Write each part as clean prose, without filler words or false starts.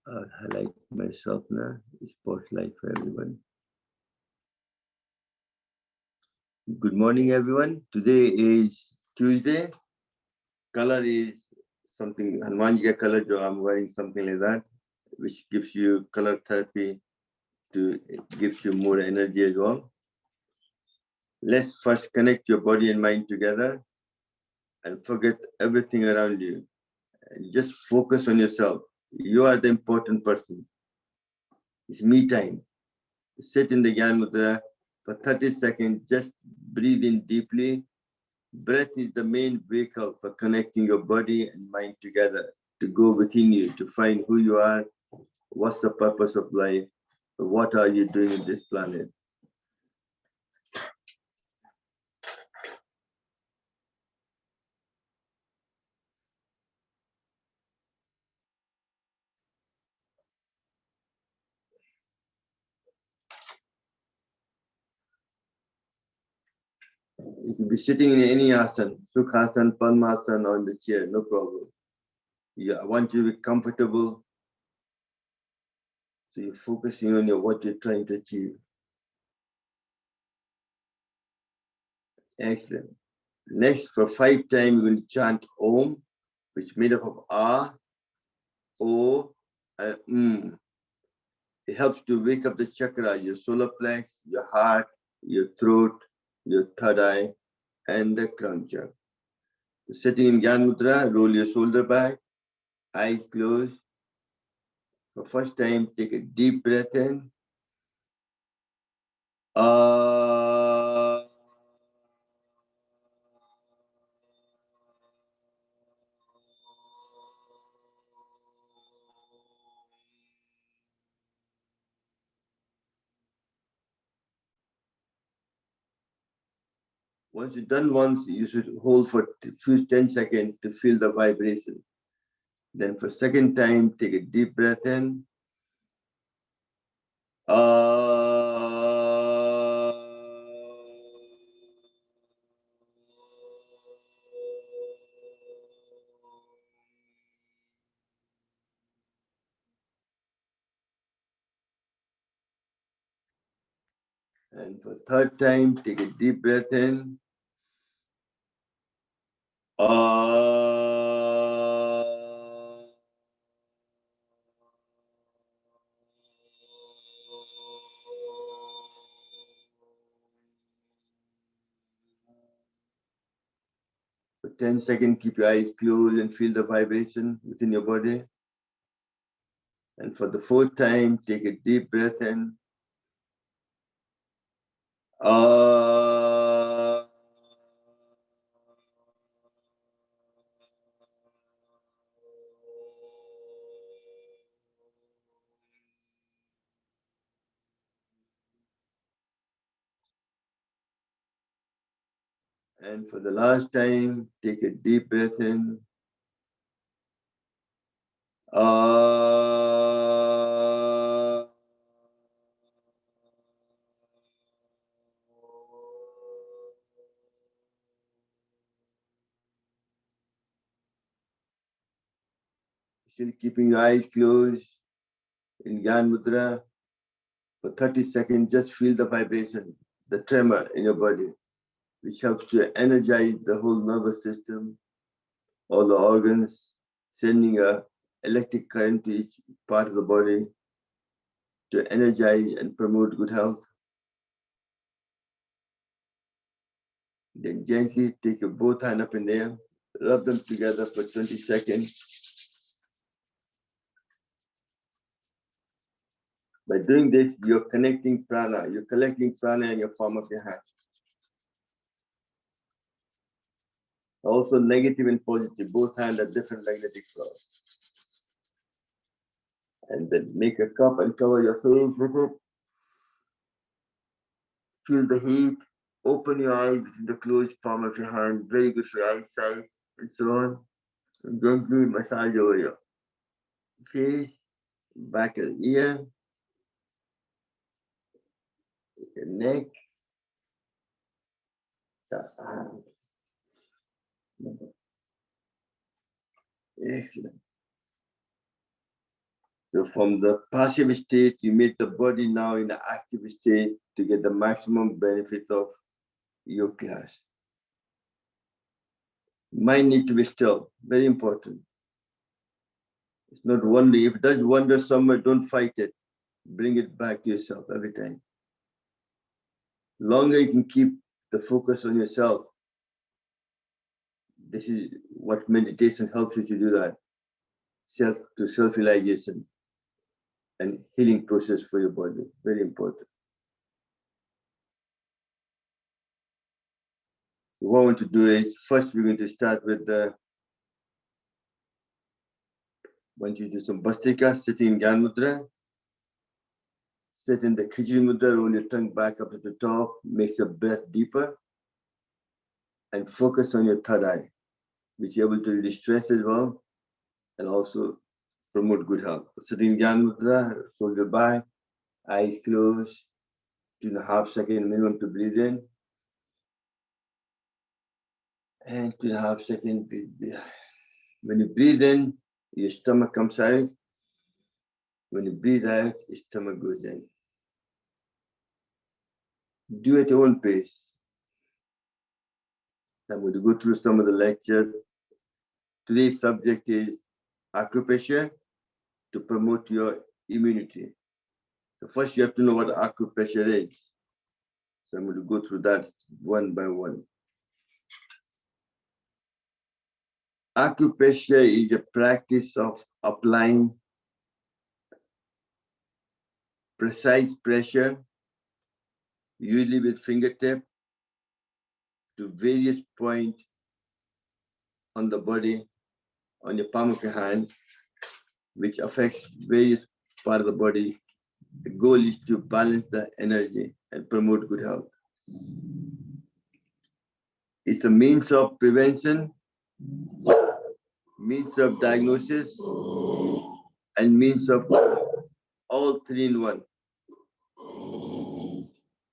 I'll highlight myself now. Spotlight for everyone. Good morning, everyone. Today is Tuesday. Color is something, Hanumanjiga color, so I'm wearing something like that, which gives you color therapy gives you more energy as well. Let's first connect your body and mind together and forget everything around you. And just focus on yourself. You are the important person. It's me time. Sit in the Gyan Mudra for 30 seconds. Just breathe in deeply. Breath is the main vehicle for connecting your body and mind together, to go within you, to find who you are, what's the purpose of life, what are you doing on this planet. You can be sitting in any asana, Sukhasana, Padmasana, or on the chair, no problem. I want you to be comfortable. So you're focusing on what you're trying to achieve. Excellent. Next, for 5 times, we will chant Om, which is made up of A, O, and It helps to wake up the chakra, your solar plex, your heart, your throat, your third eye, and the crown chakra. So sitting in Gyan Mudra, roll your shoulder back, eyes closed. For first time, take a deep breath in. Once you're done once, you should hold for 10 seconds to feel the vibration. Then for second time, take a deep breath in. And for third time, take a deep breath in. For 10 seconds, keep your eyes closed and feel the vibration within your body. And for the fourth time, take a deep breath in. And for the last time, take a deep breath in. Still keeping your eyes closed in Gyan Mudra for 30 seconds. Just feel the vibration, the tremor in your body, which helps to energize the whole nervous system, all the organs, sending a electric current to each part of the body to energize and promote good health. Then gently take your both hands up in the air, rub them together for 20 seconds. By doing this, you're connecting prana, you're collecting prana in your palm of your hand. Also negative and positive, both hands have different magnetic flow. And then make a cup and cover your face with it. Feel the heat. Open your eyes within the closed palm of your hand. Very good for your eyesight and so on. And gently massage over your face, back of the ear, your neck, the arms. Excellent. So from the passive state, you make the body now in the active state to get the maximum benefit of your class. Mind need to be still, very important. It's not wandering. If it does wander somewhere, don't fight it. Bring it back to yourself every time. Longer you can keep the focus on yourself. This is what meditation helps you to do, that self-realization and healing process for your body. Very important. So what I want to do is, first we're going to start with want you to do some Bhastrika, sitting in Gyan Mudra. Sit in the Khijri Mudra, roll your tongue back up to the top, makes your breath deeper, and focus on your third eye, which you're able to release stress as well, and also promote good health. So sitting in Gyan Mudra, shoulder back, eyes closed, 2.5 seconds minimum to breathe in, and 2.5 seconds breathe. When you breathe in, your stomach comes out. When you breathe out, your stomach goes in. Do at your own pace. I'm going to go through some of the lecture. Today's subject is acupressure to promote your immunity. So first you have to know what acupressure is. So I'm going to go through that one by one. Acupressure is a practice of applying precise pressure, usually with fingertip, to various points on the body, on your palm of your hand, which affects various parts of the body. The goal is to balance the energy and promote good health. It's a means of prevention, means of diagnosis, and means of all three in one.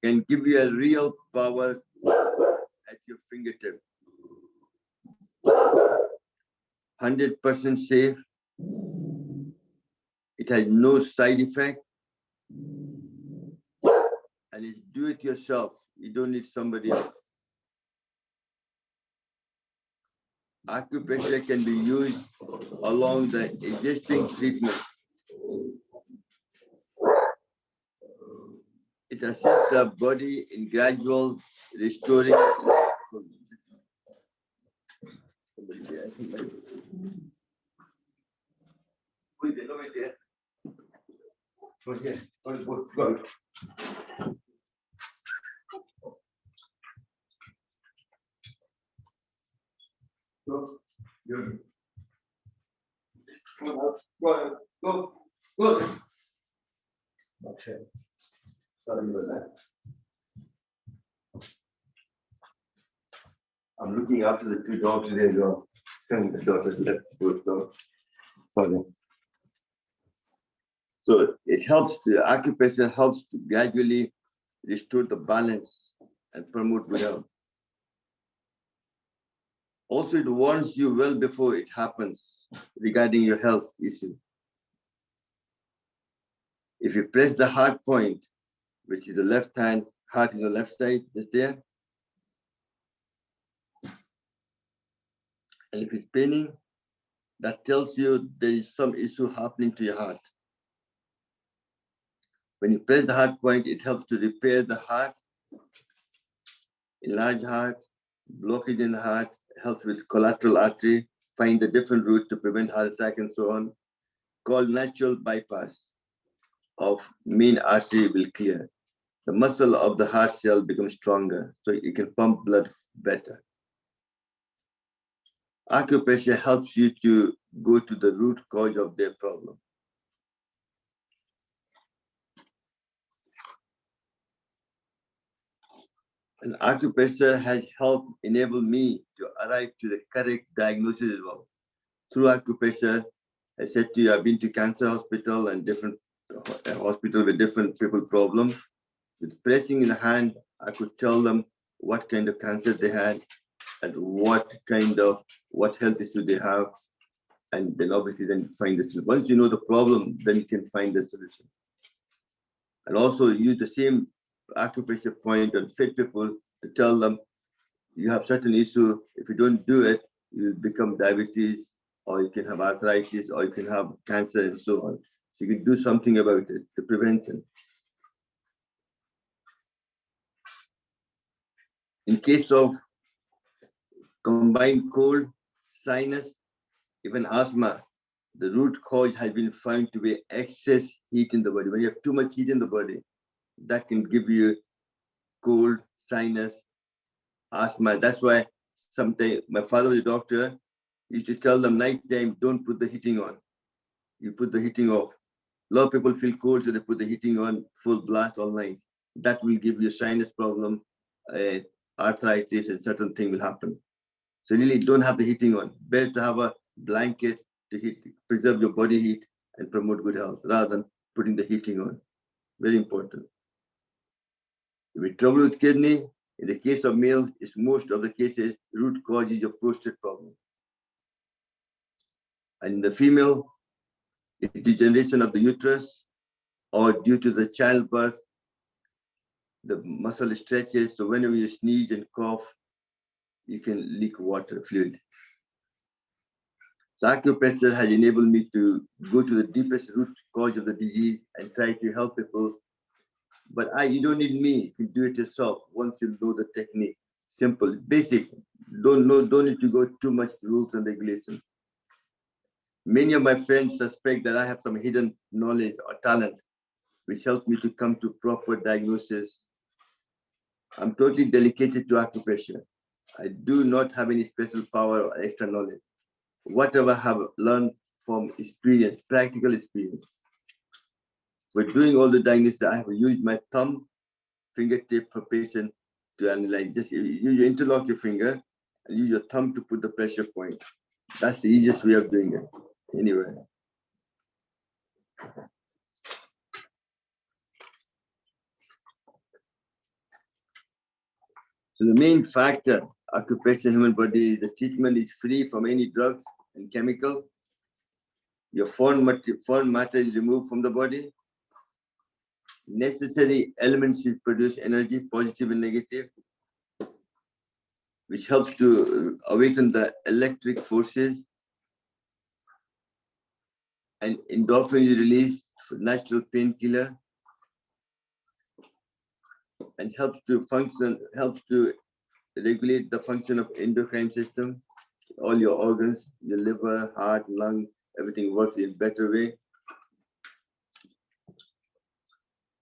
Can give you a real power at your fingertip. 100% safe. It has no side effect. And it's do it yourself. You don't need somebody else. Acupressure can be used along the existing treatment. It assists the body in gradual restoring. Go. Okay. Sorry about that. I'm looking after the two dogs today as well. And the daughter left both dogs. Sorry. So it helps, the acupressure helps to gradually restore the balance and promote good health. Also, it warns you well before it happens regarding your health issue. If you press the heart point, which is the left hand, heart is the left side, just there. And if it's paining, that tells you there is some issue happening to your heart. When you press the heart point, it helps to repair the heart, enlarge heart, blockage in the heart, helps with collateral artery, find the different routes to prevent heart attack and so on. Called natural bypass of main artery will clear. The muscle of the heart cell becomes stronger, so you can pump blood better. Acupressure helps you to go to the root cause of their problem. And acupressure has helped enable me to arrive to the correct diagnosis as well. Through acupressure, I said to you, I've been to cancer hospital and different hospital with different people problems. With pressing in the hand, I could tell them what kind of cancer they had and what health issue they have. and then obviously then find the solution. Once you know the problem, then you can find the solution. And also use the same acupressure point on fit people to tell them you have certain issue. If you don't do it, you become diabetes, or you can have arthritis, or you can have cancer, and so on. So you can do something about it, the prevention. In case of combined cold, sinus, even asthma, the root cause has been found to be excess heat in the body. When you have too much heat in the body, that can give you cold, sinus, asthma. That's why sometimes my father was a doctor, used to tell them night time, don't put the heating on. You put the heating off. A lot of people feel cold, so they put the heating on full blast all night. That will give you sinus problem, arthritis, and certain thing will happen. So really don't have the heating on. Better to have a blanket to heat, preserve your body heat and promote good health rather than putting the heating on. Very important. If you trouble with kidney, in the case of males, it's most of the cases, root cause is your prostate problem. And in the female, it's degeneration of the uterus, or due to the childbirth, the muscle stretches. So whenever you sneeze and cough, you can leak water, fluid. So acupressure has enabled me to go to the deepest root cause of the disease and try to help people. But you don't need me. You can do it yourself once you know the technique. Simple, basic. Don't need to go too much rules and regulations. Many of my friends suspect that I have some hidden knowledge or talent, which helps me to come to proper diagnosis. I'm totally dedicated to acupressure. I do not have any special power or extra knowledge. Whatever I have learned from experience, practical experience. For doing all the diagnosis, I have used my thumb fingertip for patient to analyze. Just you interlock your finger and use your thumb to put the pressure point. That's the easiest way of doing it. Anyway. So the main factor, acupressure in human body, the treatment is free from any drugs and chemical. Your foreign matter is removed from the body. Necessary elements is produce energy, positive and negative, which helps to awaken the electric forces. And endorphin is released, natural painkiller, and helps to regulate the function of endocrine system. All your organs, your liver, heart, lung, everything works in a better way.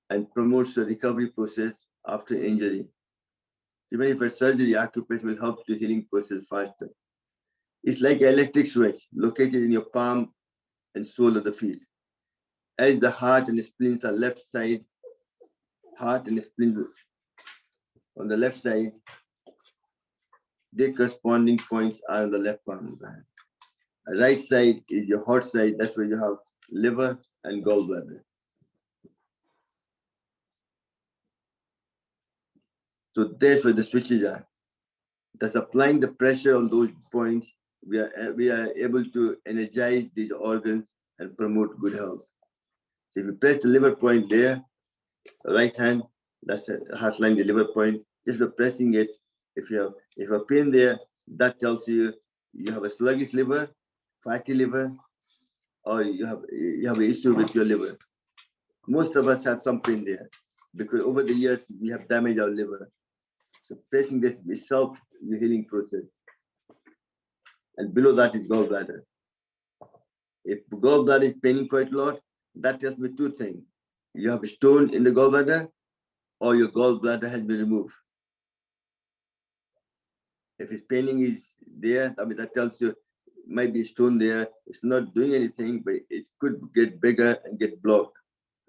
And promotes the recovery process after injury. Even if a surgery, acupressure will help the healing process faster. It's like an electric switch located in your palm and sole of the feet. As the heart and the spleens are left side, heart and the spleen on the left side, their corresponding points are on the left palm of the hand. The right side is your heart side, that's where you have liver and gallbladder. So that's where the switches are. Thus applying the pressure on those points, we are able to energize these organs and promote good health. So if you press the liver point there, right hand, that's a heart line, the liver point, just by pressing it, if you have a pain there, that tells you you have a sluggish liver, fatty liver, or you have an issue with your liver. Most of us have some pain there because over the years we have damaged our liver. So pressing this itself, your healing process. And below that is gallbladder. If gallbladder is paining quite a lot, that tells me two things. You have a stone in the gallbladder, or your gallbladder has been removed. If it's paining is there, I mean that tells you might be a stone there. It's not doing anything, but it could get bigger and get blocked.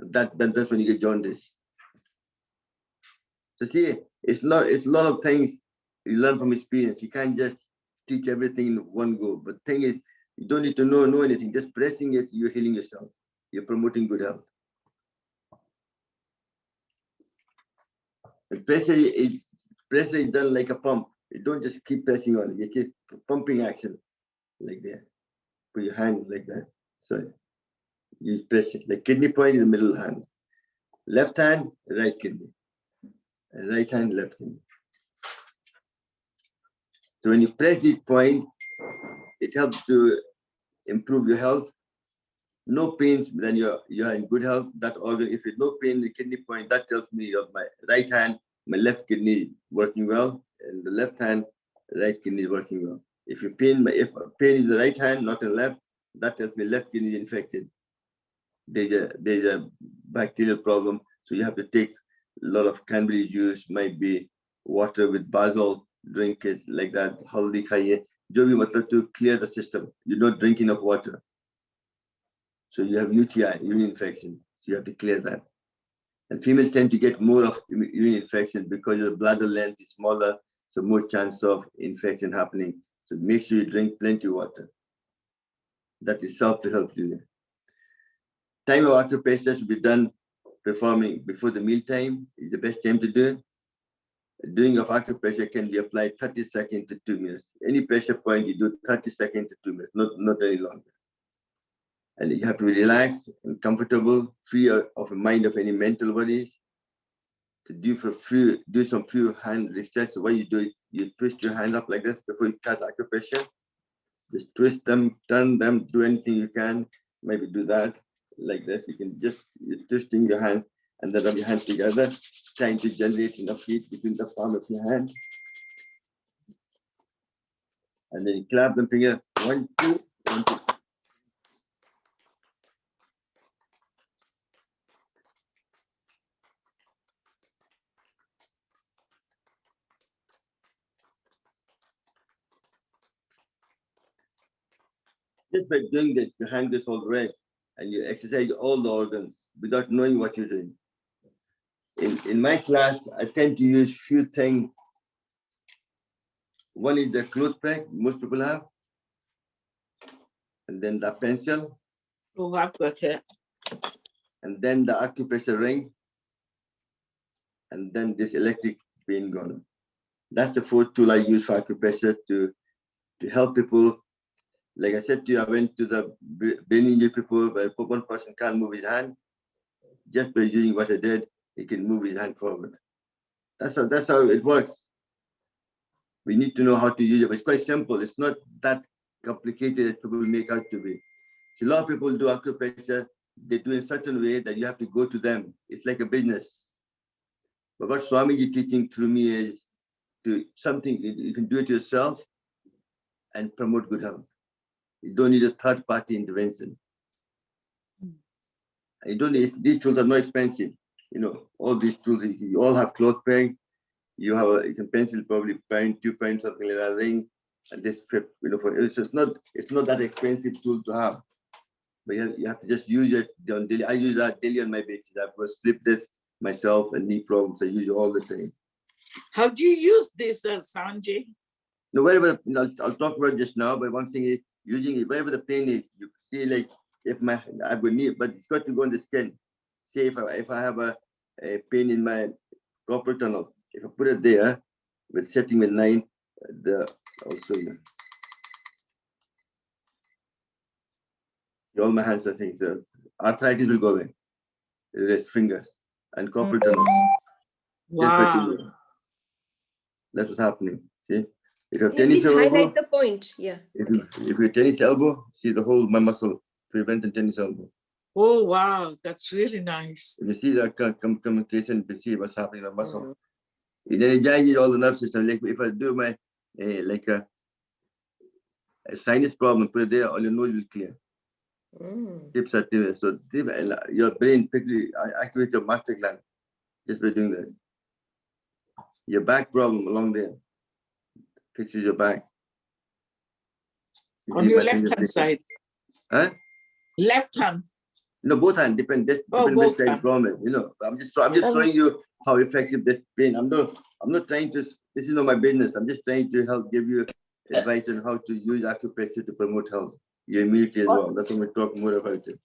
That's when you get jaundice. So see, it's a lot of things you learn from experience. You can't just teach everything in one go. But the thing is, you don't need to know anything. Just pressing it, you're healing yourself. You're promoting good health. And pressure is done like a pump. You don't just keep pressing on it. You keep pumping action like that. Put your hand like that. So you press it, like kidney point in the middle hand. Left hand, right kidney. And right hand, left kidney. So when you press this point, it helps to improve your health. No pains, then you're in good health. That organ, if it's no pain in the kidney point, that tells me of my right hand, my left kidney working well, and the left hand, right kidney is working well. If pain is in the right hand, not in the left, that tells me left kidney is infected. There's a bacterial problem, so you have to take a lot of cranberry juice, might be water with basil, drink it like that. Haldi khaiye, jo bhi matlab to clear the system. You don't drink enough water, so you have UTI, urine infection. So you have to clear that. And females tend to get more of urine infection because your bladder length is smaller, so more chance of infection happening. So make sure you drink plenty of water. That is self to help you. Time of acupressure should be done performing before the meal time is the best time to do it. Doing of acupressure can be applied 30 seconds to 2 minutes. Any pressure point, you do 30 seconds to 2 minutes, not any longer. And you have to be relaxed and comfortable, free of a mind of any mental worries. To do some few hand research. So what you do, you twist your hand up like this before you touch acupressure. Just twist them, turn them, do anything you can. Maybe do that like this. You can you're twisting your hand and then rub your hands together, trying to generate enough heat between the palm of your hand. And then you clap them together. 1, 2, 1, 2. Just by doing this, your hand gets all red and you exercise all the organs without knowing what you're doing. In my class, I tend to use few things. One is the cloth peg, most people have. And then the pencil. Oh, I've got it. And then the acupressure ring. And then this electric pain gun. That's the fourth tool I use for acupressure to help people. Like I said to you, I went to the brain injury people where one person can't move his hand. Just by using what I did, he can move his hand forward. That's how it works. We need to know how to use it. But it's quite simple. It's not that complicated as people make out to be. So a lot of people do acupressure. They do in a certain way that you have to go to them. It's like a business. But what Swamiji teaching through me is to something you can do it yourself and promote good health. You don't need a third-party intervention. You don't need, these tools are not expensive. You know, all these tools, you all have cloth peg. You have you can pencil probably £1, £2, something like that ring, and this fit, you know, it's not that expensive tool to have. But you have to just use it on daily. I use that daily on my basis. I've got slip disc myself and knee problems. I use it all the time. How do you use this, Sanjay? No, wherever, I'll talk about it just now, but one thing is using it wherever the pain is. You see, like if I've got knee, but it's got to go on the skin. Say if I have a pain in my carpal tunnel, if I put it there with setting with 9, also, you know, all my hands are things. So arthritis will go away. Rest fingers and carpal tunnel. Wow. That's what's happening. See, if you have Please tennis elbow, highlight the point. Yeah. If you have tennis elbow, see the whole my muscle prevents a tennis elbow. Oh wow, that's really nice. If you see that communication, you see what's happening in the muscle. It energizes all the nerve system. Like if I do my like a sinus problem, put it there, all your nose will clear. Tips are clear. So your brain quickly activates your master gland just by doing that. Your back problem along there fixes your back. On your left hand side. Huh? Left hand. No, both hands depend. Which kind of problem, you know. I'm just showing you how effective this pain. I'm not trying to. This is not my business. I'm just trying to help give you advice on how to use acupressure to promote health, your immunity as well. That's when we talk more about it.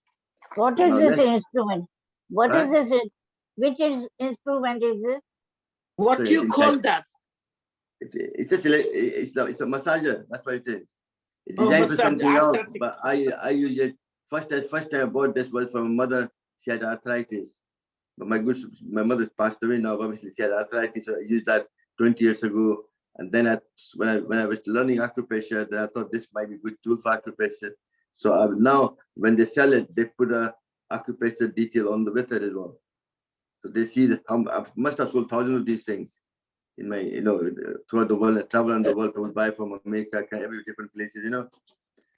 What is this instrument? What is this? Which instrument is this? What do you call that? It's a massager. That's what it is. It's Oh, designed for massage, something else, arthritic. but I use it. First time I bought this was from my mother. She had arthritis. But my mother passed away now. Obviously, she had arthritis. So I used that 20 years ago. And then when I was learning acupressure, then I thought this might be a good tool for acupressure. So now when they sell it, they put a acupressure detail on the with it as well. So they see that I must have sold thousands of these things in my, throughout the world. I travel around the world. I would buy from America, every different places,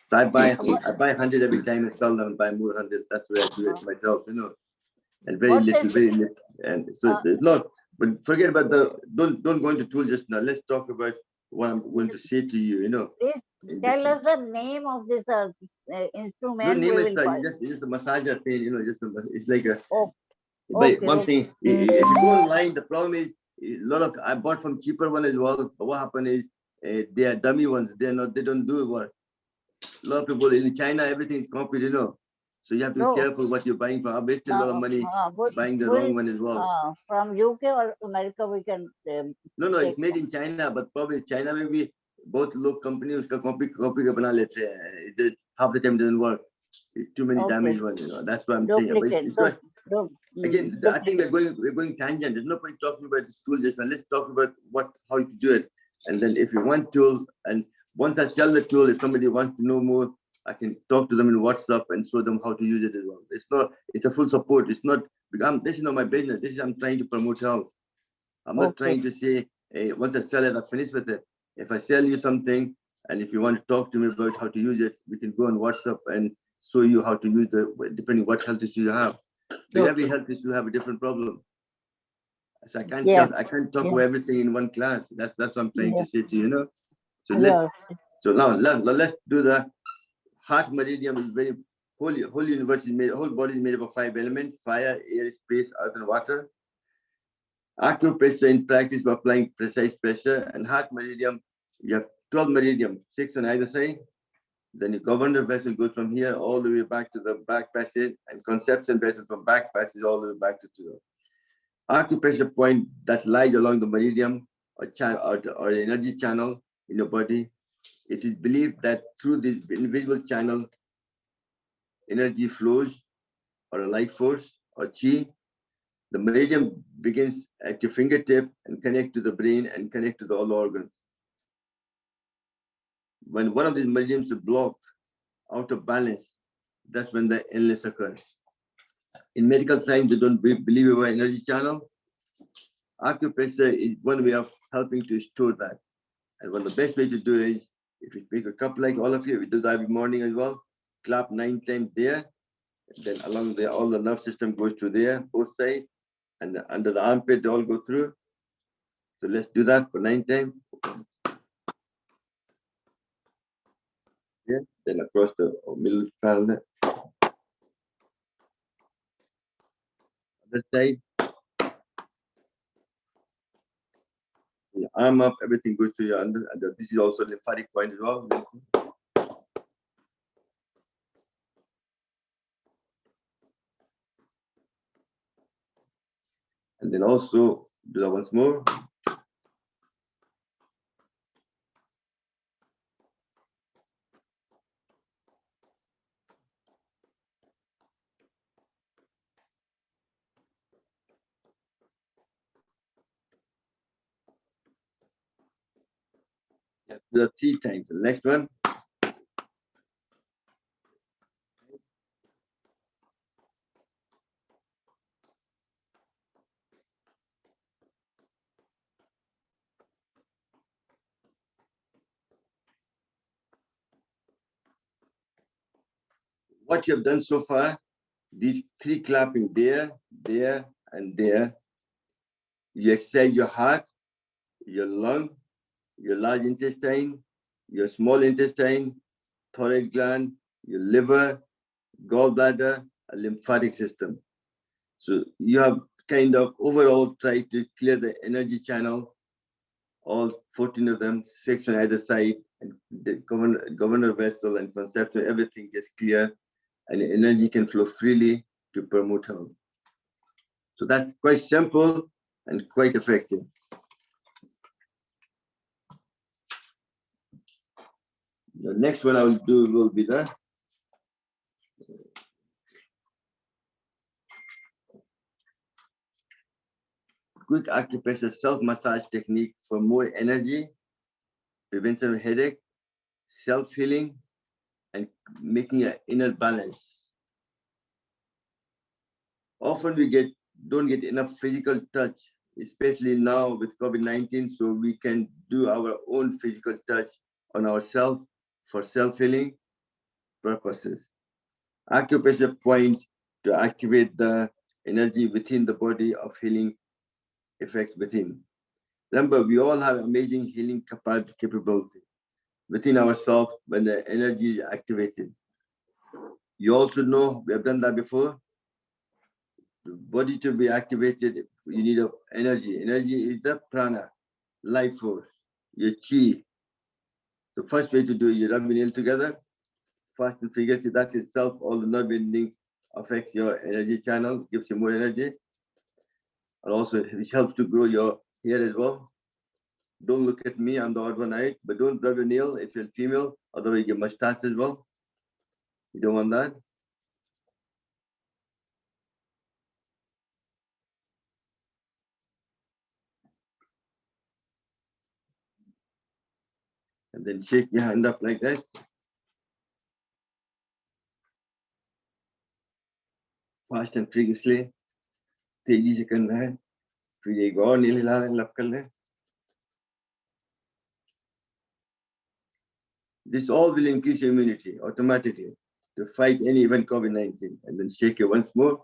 So I buy 100 every time and sell them and buy more 100. That's where I do it myself, and very What little, is very little. And so there's not, but forget about don't go into tool just now. Let's talk about what I'm going to say to you, Please tell us the name of this No instrument. name We is will call. it's just a massager pain, it's like a, Oh, but okay, one okay. thing, if you go online, the problem is I bought from cheaper one as well. But what happened is they are dummy ones. They don't do work. A lot of people in China, everything is copied, So you have to be No, careful what you're buying from. I wasted a lot of money buying the wrong one as well. from UK or America we can No, take it's made in China, but probably China में भी बहुत लोग company उसका copy के बना लेते हैं. Half the time doesn't work. It's too many damaged ones, That's what I'm saying. But duplicate. it's not, again, I think we're going tangent. There's no point talking about this tool just now. Let's talk about how you do it. And then if you want tool, and once I sell the tool, if somebody wants to know more, I can talk to them in WhatsApp and show them how to use it as well. It's a full support. It's not, this is not my business. I'm trying to promote health. I'm not trying to say, hey, once I sell it, I'm finished with it. If I sell you something, and if you want to talk to me about how to use it, we can go on WhatsApp and show you how to use depending what health issue you have. Because every health issue have a different problem. So I can't talk about everything in one class. That's what I'm trying to say to you, So let's do the heart meridian. Is very whole universe is made, whole body is made up of 5 elements: fire, air, space, earth, and water. Acupressure in practice by applying precise pressure, and heart meridian, you have 12 meridian, 6 on either side. Then your governor vessel goes from here all the way back to the back passage, and conception vessel from back passage all the way back to the acupressure point that lies along the meridian or energy channel in your body. It is believed that through this invisible channel, energy flows, or a life force, or chi. The meridian begins at your fingertip and connect to the brain and connect to all the organs. When one of these meridians is blocked, out of balance, that's when the illness occurs. In medical science, they don't believe about energy channel. Acupressure is one way of helping to store that. And one of the best way to do is, if you take a cup like all of you, we do that every morning as well, clap 9 times there, then along there, all the nerve system goes to there, both sides, and under the armpit, they all go through. So let's do that for 9 times. Yeah, then across the middle panel. Other side. Your arm up, everything goes to your under. This is also lymphatic point as well. And then also do that once more. Yeah, do that 3 times. The next one. What you have done so far, these 3 clapping there, there, and there, you exercise your heart, your lung, your large intestine, your small intestine, thyroid gland, your liver, gallbladder, a lymphatic system. So you have kind of overall tried to clear the energy channel, all 14 of them, 6 on either side, and the governor vessel and conception, everything gets clear, and the energy can flow freely to promote health. So that's quite simple and quite effective. The next one I will do will be the quick acupressure self-massage technique for more energy, prevention of headache, self-healing, and making an inner balance. Often we don't get enough physical touch, especially now with COVID-19, so we can do our own physical touch on ourselves for self-healing purposes. Acupressure point to activate the energy within the body of healing effect within. Remember, we all have amazing healing capability within ourselves when the energy is activated. You also know, we have done that before. The body to be activated, you need energy. Energy is the prana, life force, your chi. The first way to do it, you rub your nail together, fast and figuratively, that itself, all the nerve ending affects your energy channel, gives you more energy. And also, it helps to grow your hair as well. Don't look at me, I'm the odd one out, but don't rub your nail if you're female, otherwise you get mustache as well. You don't want that. And then shake your hand up like that. Fast and furiously, तेजी से करना है. फिर एक और नील हिला लप कर लें. This all will increase your immunity automatically to fight any event COVID-19. And then shake it once more.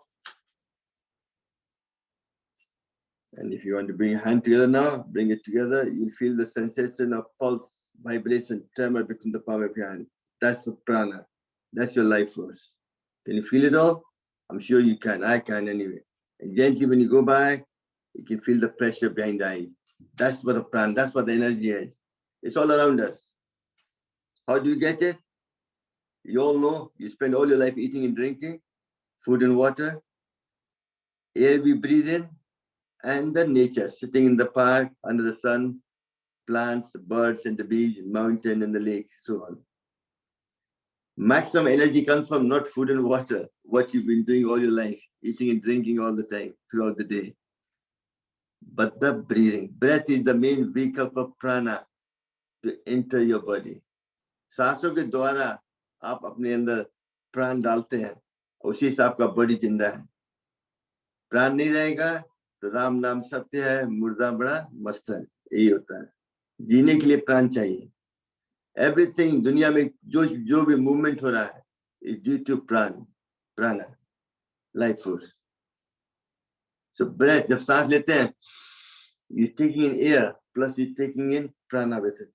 And if you want to bring your hand together now, bring it together. You'll feel the sensation of pulse, vibration, tremor between the palm of your hand. That's the prana. That's your life force. Can you feel it all? I'm sure you can. I can anyway. And gently, when you go back, you can feel the pressure behind the eye. That's what the prana, that's what the energy is. It's all around us. How do you get it? You all know you spend all your life eating and drinking, food and water, air we breathe in, and the nature, sitting in the park, under the sun, plants, the birds and the bees, the mountain and the lake, so on. Maximum energy comes from not food and water, what you've been doing all your life, eating and drinking all the time, throughout the day. But the breathing. Breath is the main vehicle for prana to enter your body. सांसों के द्वारा आप अपने अंदर प्राण डालते हैं, उसी से आपका बॉडी जिंदा है. प्राण नहीं रहेगा तो राम नाम सत्य है, मुर्दा बड़ा मस्त है. यही होता है. जीने के लिए प्राण चाहिए. एवरीथिंग दुनिया में जो भी मूवमेंट हो रहा है is due to prana, life force. So breath, जब सांस लेते हैं, you taking in air plus you taking in prana with it.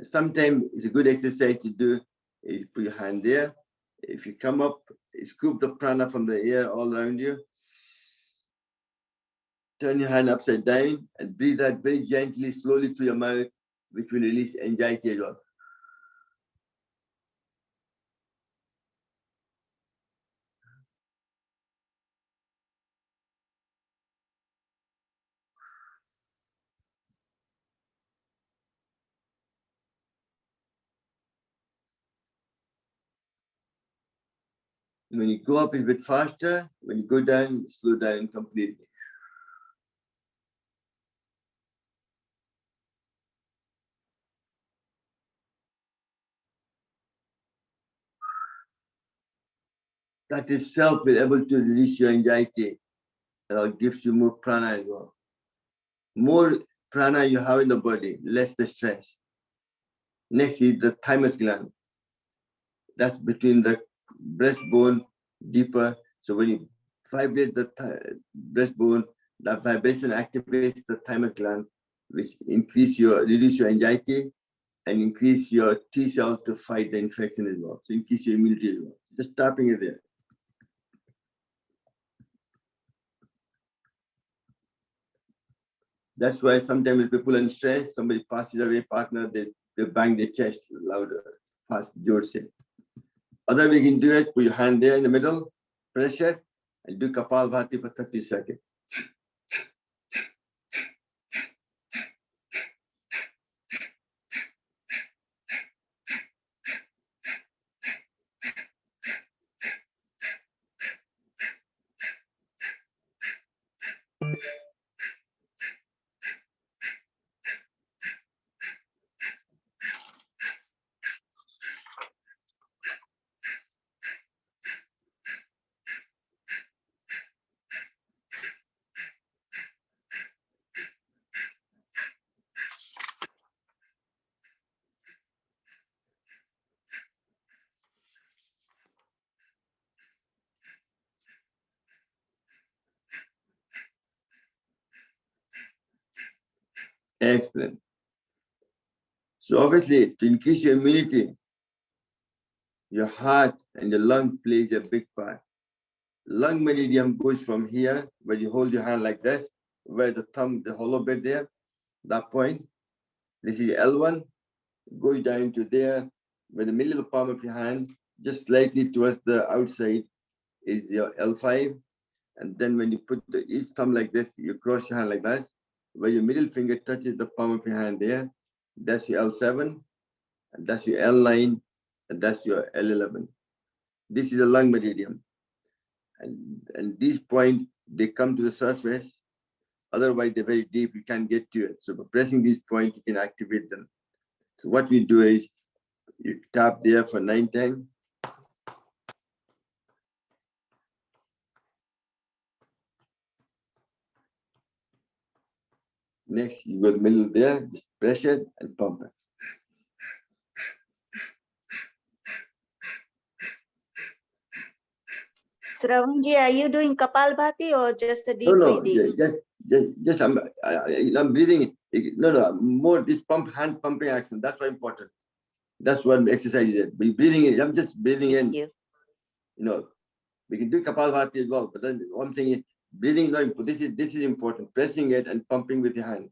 Sometimes it's a good exercise to do is put your hand there. If you come up, scoop the prana from the air all around you. Turn your hand upside down and breathe out very gently, slowly through your mouth, which will release anxiety as well. When you go up, it's a bit faster. When you go down, slow down completely. That itself will be able to release your anxiety and gives you more prana as well. More prana you have in the body, less the stress. Next is the thymus gland. That's between the breastbone deeper. So when you vibrate the breastbone, that vibration activates the thymus gland, which reduce your anxiety and increase your T cells to fight the infection as well. So increase your immunity as well. Just tapping it there. That's why sometimes when people are in stress, somebody passes away, partner, they bang their chest louder, fast, jor se. Other way you can do it, put your hand there in the middle, pressure, and do Kapal Bhati for 30 seconds. Excellent. So obviously, to increase your immunity, your heart and your lung plays a big part. Lung meridian goes from here, where you hold your hand like this, where the thumb, the hollow bit there, that point. This is L1, goes down to there, where the middle of the palm of your hand, just slightly towards the outside, is your L5. And then when you put each thumb like this, you cross your hand like that, where your middle finger touches the palm of your hand there, that's your L7, and that's your L9, and that's your L11. This is the lung meridian. And these points, they come to the surface. Otherwise, they're very deep, you can't get to it. So by pressing these points, you can activate them. So what we do is, you tap there for 9 times. Next, you go to the middle there, just press it and pump it. Sravanji, are you doing Kapalbhati or just a deep No, breathing? just I'm breathing. No, more this hand pumping action. That's very important. That's what exercise is. But breathing in, I'm just breathing in. You. You know, we can do Kapalbhati as well. But then one thing is breathing is not important. This is important. Pressing it and pumping with your hand.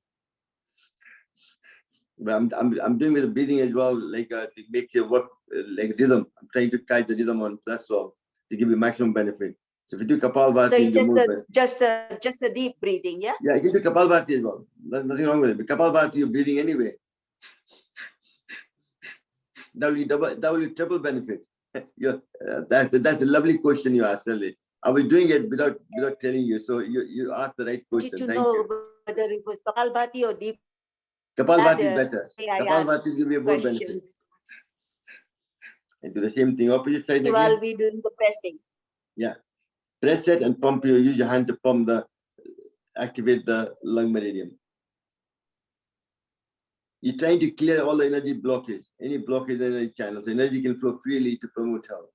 But I'm doing with the breathing as well, like it makes your work like rhythm. I'm trying to catch the rhythm on. That's all to give you maximum benefit. So if you do Kapalbhati, So it's just a deep breathing, yeah? Yeah, you can do Kapalbhati as well. Nothing wrong with it. But Kapalbhati, you're breathing anyway. That will be triple benefit. That's a lovely question you asked, Sally. I was doing it without telling you. So you asked the right question. To Thank know you. whether it was Kapalbhati or deep. Kapalbhati is better. I Kapalbhati will be more benefit. questions And do the same thing, opposite side again. while we doing the pressing. Yeah. Press it and pump. You use your hand to pump activate the lung meridian. You're trying to clear all the energy blockage, any blockage in any channel. So energy can flow freely to promote health.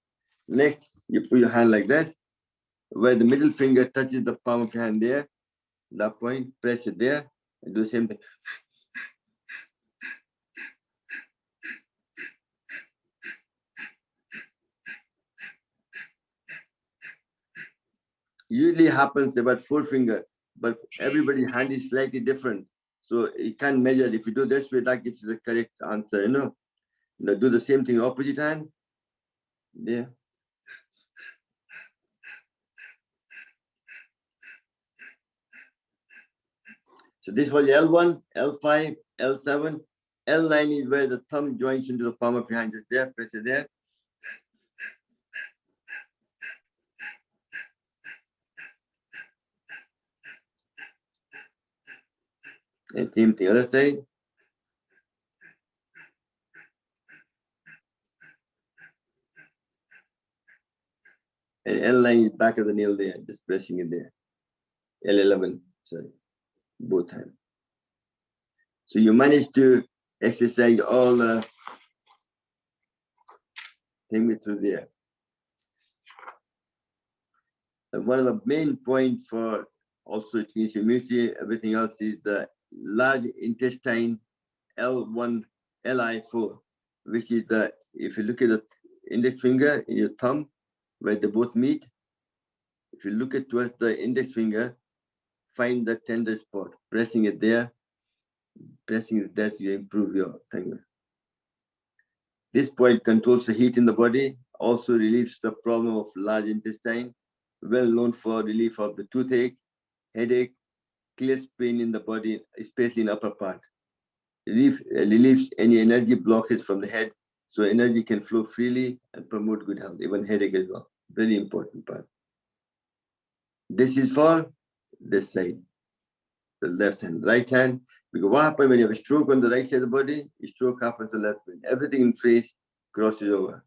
Next, you put your hand like this, where the middle finger touches the palm of your hand there. That point, press it there, and do the same thing. Usually happens about 4 fingers, but everybody's hand is slightly different. So you can't measure. If you do this way, that gives you the correct answer, you know. Now do the same thing, opposite hand. There. So this was L1, L5, L7. L9 is where the thumb joins into the palm of your hand. Just there, press it there. And same thing, other side. And L9 is back of the nail there, just pressing it there. L11, sorry, both hands. So you managed to exercise all the things through there. And one of the main points for also increase immunity, everything else is the large intestine L1, Li4, which is if you look at the index finger in your thumb, where they both meet, if you look at towards the index finger, find the tender spot, pressing it there, pressing it there, you improve your finger. This point controls the heat in the body, also relieves the problem of large intestine, well known for relief of the toothache, headache, clears pain in the body, especially in upper part. Relieves any energy blockage from the head, so energy can flow freely and promote good health, even headache as well. Very important part. This is for this side. the left hand. Right hand, because what happens when you have a stroke on the right side of the body, a stroke happens to the left brain. Everything in face crosses over.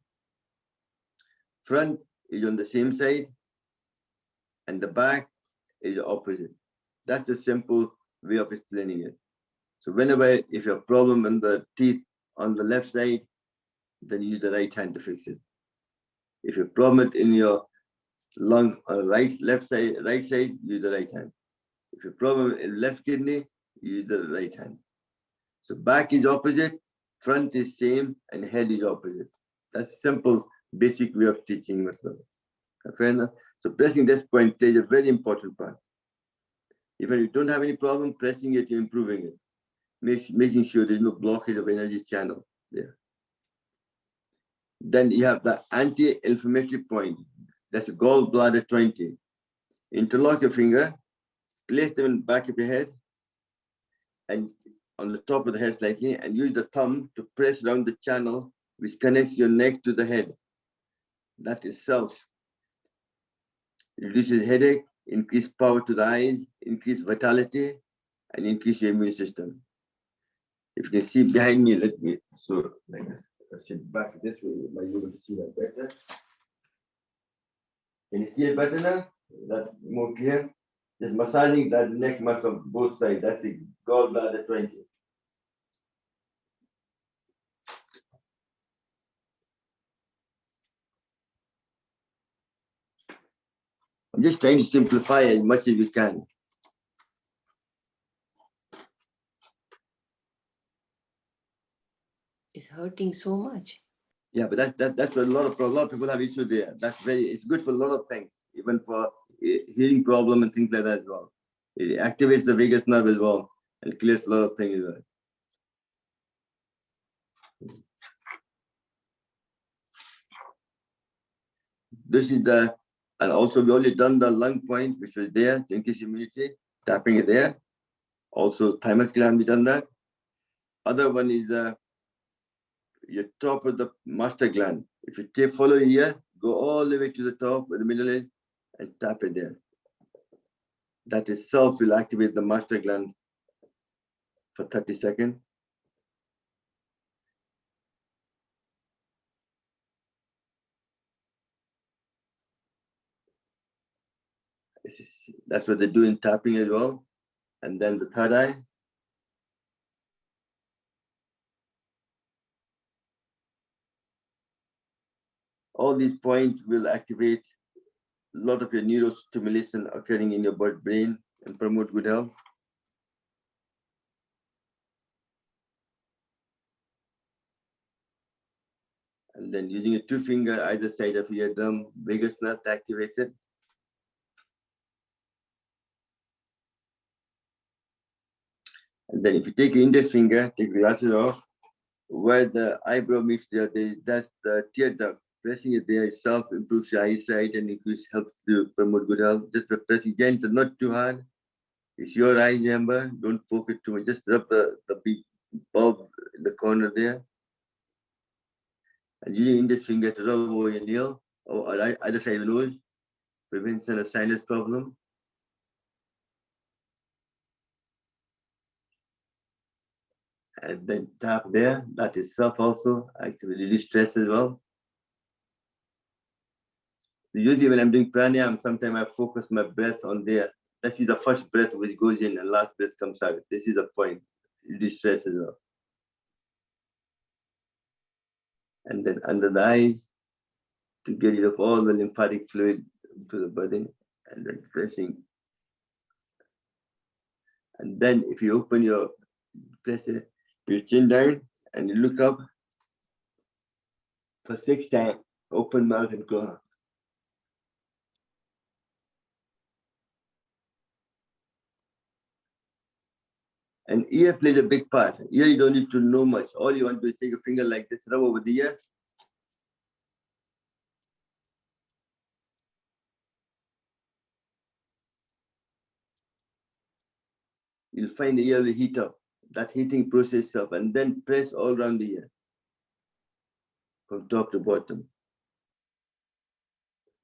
Front is on the same side, and the back is the opposite. That's the simple way of explaining it. So whenever, if you have a problem in the teeth on the left side, then use the right hand to fix it. If you have a problem in your lung on left side, use the right hand. If you have a problem in left kidney, use the right hand. So back is opposite, front is same, and head is opposite. That's simple, basic way of teaching myself. Okay? So pressing this point plays a very important part. Even if you don't have any problem, pressing it, you're improving it. Making sure there's no blockage of energy channel there. Then you have the anti-inflammatory point. That's gallbladder 20. Interlock your finger, place them in the back of your head, and on the top of the head slightly, and use the thumb to press around the channel which connects your neck to the head. That itself reduces headache, increase power to the eyes, increase vitality, and increase your immune system. If you can see behind me, let me, so like this. I sit back this way, you might be able to see that better. Can you see it better now? That's more clear. Just massaging that neck muscle both sides. That's the gallbladder 20. I'm just trying to simplify as much as we can. It's hurting so much. Yeah, but that's what a lot of people have issue there. It's good for a lot of things, even for hearing problem and things like that as well. It activates the vagus nerve as well and clears a lot of things as well. This is and also we only done the lung point, which was there to increase immunity, tapping it there. Also, Thymus Gland, we done that. Other one is your top of the master gland. If you follow here, go all the way to the top where the middle is and tap it there. That itself will activate the master gland for 30 seconds. That's what they do in tapping as well. And then the third eye. All these points will activate a lot of your neurostimulation occurring in your brain and promote good health. And then using your 2 fingers either side of your eardrum, vagus nerve to activate it. And then if you take your index finger, take the glasses off, where the eyebrow meets there, that's the tear duct. Pressing it there itself improves your eyesight and helps to promote good health. Just by pressing gentle, not too hard. It's your eye, remember. Don't poke it too much. Just rub the big bulb in the corner there. And using index finger to rub over your nail or either side of the nose, prevents a sinus problem. And then tap there. That itself also actually release stress as well. Usually when I'm doing pranayama, sometimes I focus my breath on there. That is the first breath which goes in and last breath comes out. This is the point. Release stress as well. And then under the eyes to get rid of all the lymphatic fluid to the body, and then pressing. And then if you open your, press it, your chin down and you look up for 6 times, open mouth and close. And ear plays a big part. Ear you don't need to know much. All you want to do is take a finger like this, rub over the ear. You'll find the ear will heat up. That heating process up, and then press all around the ear, from top to bottom.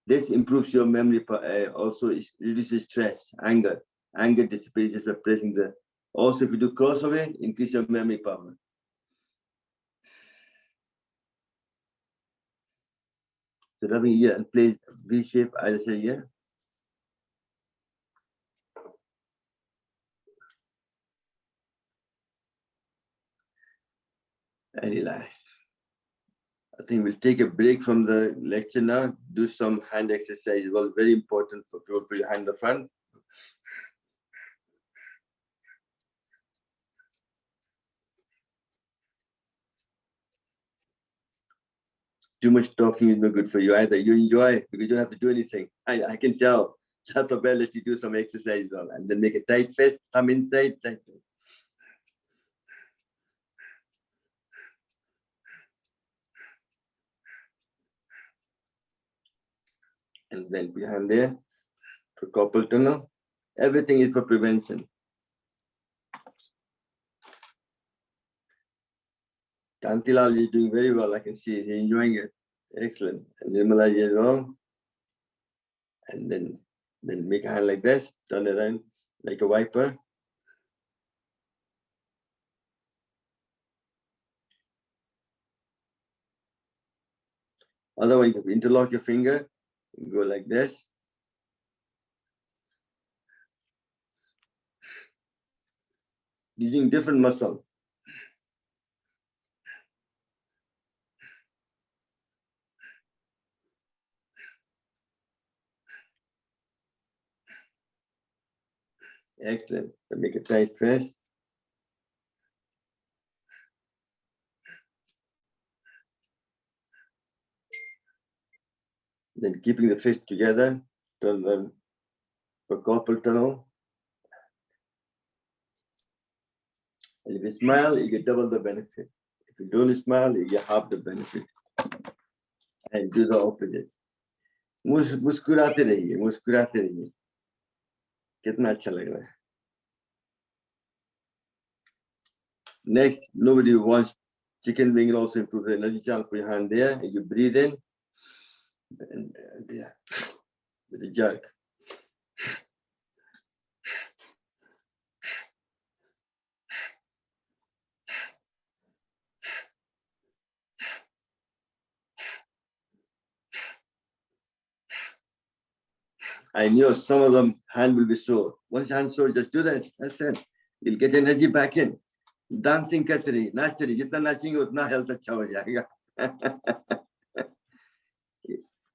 This improves your memory, also reduces stress, anger. Anger dissipates just by pressing the. Also, if you do crossover, increase your memory power. So rubbing here and place V shape either side here. And relax. I think we'll take a break from the lecture now. Do some hand exercise. Well, very important for people to put your hand in the front. Too much talking is no good for you either. You enjoy it because you don't have to do anything. I can tell. Just the bell let you do some exercise and then make a tight fist, thumb inside, tight fist. And then put your hand there for carpal tunnel. Everything is for prevention. Kantilal is doing very well. I can see it. He's enjoying it. Excellent. And Nirmala as well. And then make a hand like this, turn it around like a wiper. Otherwise, you interlock your finger, go like this. Using different muscle. Excellent. So make a tight fist. Then keeping the fist together, turn them for carpal tunnel. And if you smile, you get double the benefit. If you don't smile, you get half the benefit. And do the opposite. मुस्कुराते रहिए, मुस्कुराते रहिए. कितना अच्छा लग रहा है. Next, nobody wants chicken wing. Also improve the energy channel. Put your hand there and you breathe in. And yeah, with a jerk. I know some of them hand will be sore. Once hand sore, just do that. That's it. You'll get energy back in. Dancing करते रहिए, नाचते रहिए. जितना नाचेंगे उतना health अच्छा हो जाएगा.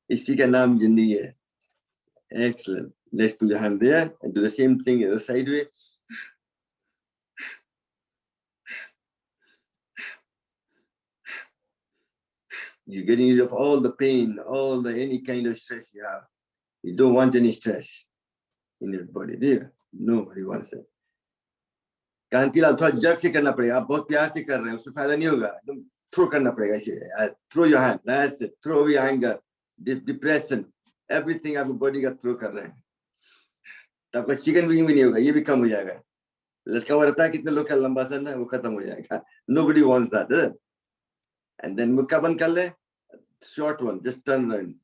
इसी का नाम जिंदगी है. Excellent. Let's put your hand there and do the same thing in the side way. You're getting rid of all the pain, all the any kind of stress you have. You don't want any stress in your body, do you? Nobody wants it. Kantilal थोड़ा जग से करना पड़ेगा. आप बहुत प्यार से कर रहे हैं, उससे फायदा नहीं होगा. एकदम थ्रो करना पड़ेगा इसे. Throw your hand. That's it. Throw your anger, depression, everything आपकी बॉडी का थ्रो कर रहे हैं. तो आपका चिकन विंग भी नहीं होगा. ये भी कम हो जाएगा. लटका हुआ रहता है कितने लोग का लंबा सा ना, वो खत्म हो जाएगा. Nobody wants that. And then मुक्का बंद कर ले. Short one. Just turn around.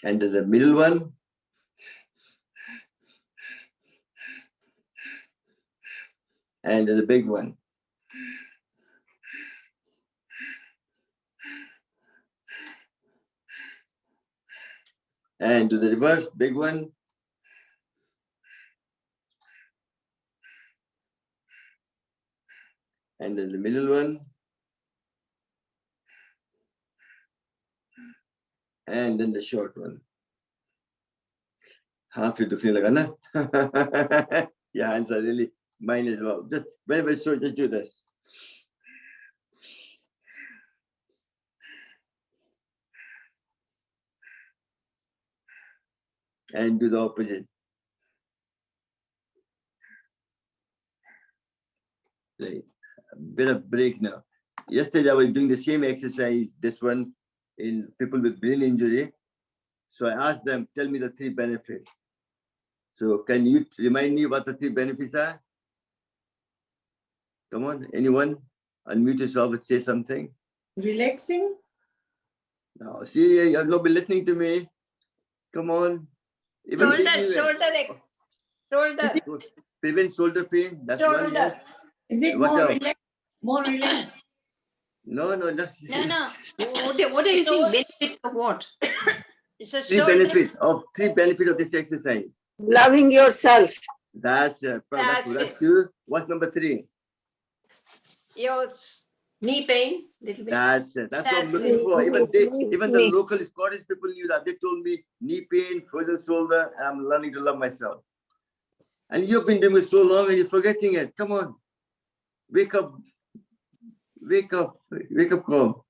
And there's a middle one. And there's a big one. And do the reverse, big one. And then the middle one. And then the short one. Half you दुखने लगा ना? Your hands are really mine as well. Just very short, just do this. And do the opposite. Right. A bit of break now. Yesterday I was doing the same exercise, this one in people with brain injury. So I asked them, tell me the 3 benefits. So can you remind me what the 3 benefits are? Come on, anyone? Unmute yourself and say something. Relaxing, Now, see, you have not been listening to me. Come on. Even Shoulder, thinking shoulder. prevent shoulder pain. That's one. Shoulder. Yes. Is it What more else? relaxed? More relaxed? No, that's No. What are you saying? Benefits of what? It's a three shoulder. benefits of this exercise. Loving yourself. That's two. What's number 3? Your knee pain. Little bit. That's what I'm That's looking for. Even the Knee. local Scottish people knew that. They told me knee pain, frozen shoulder, and I'm learning to love myself. And you've been doing it so long and you're forgetting it. Come on. Wake up call.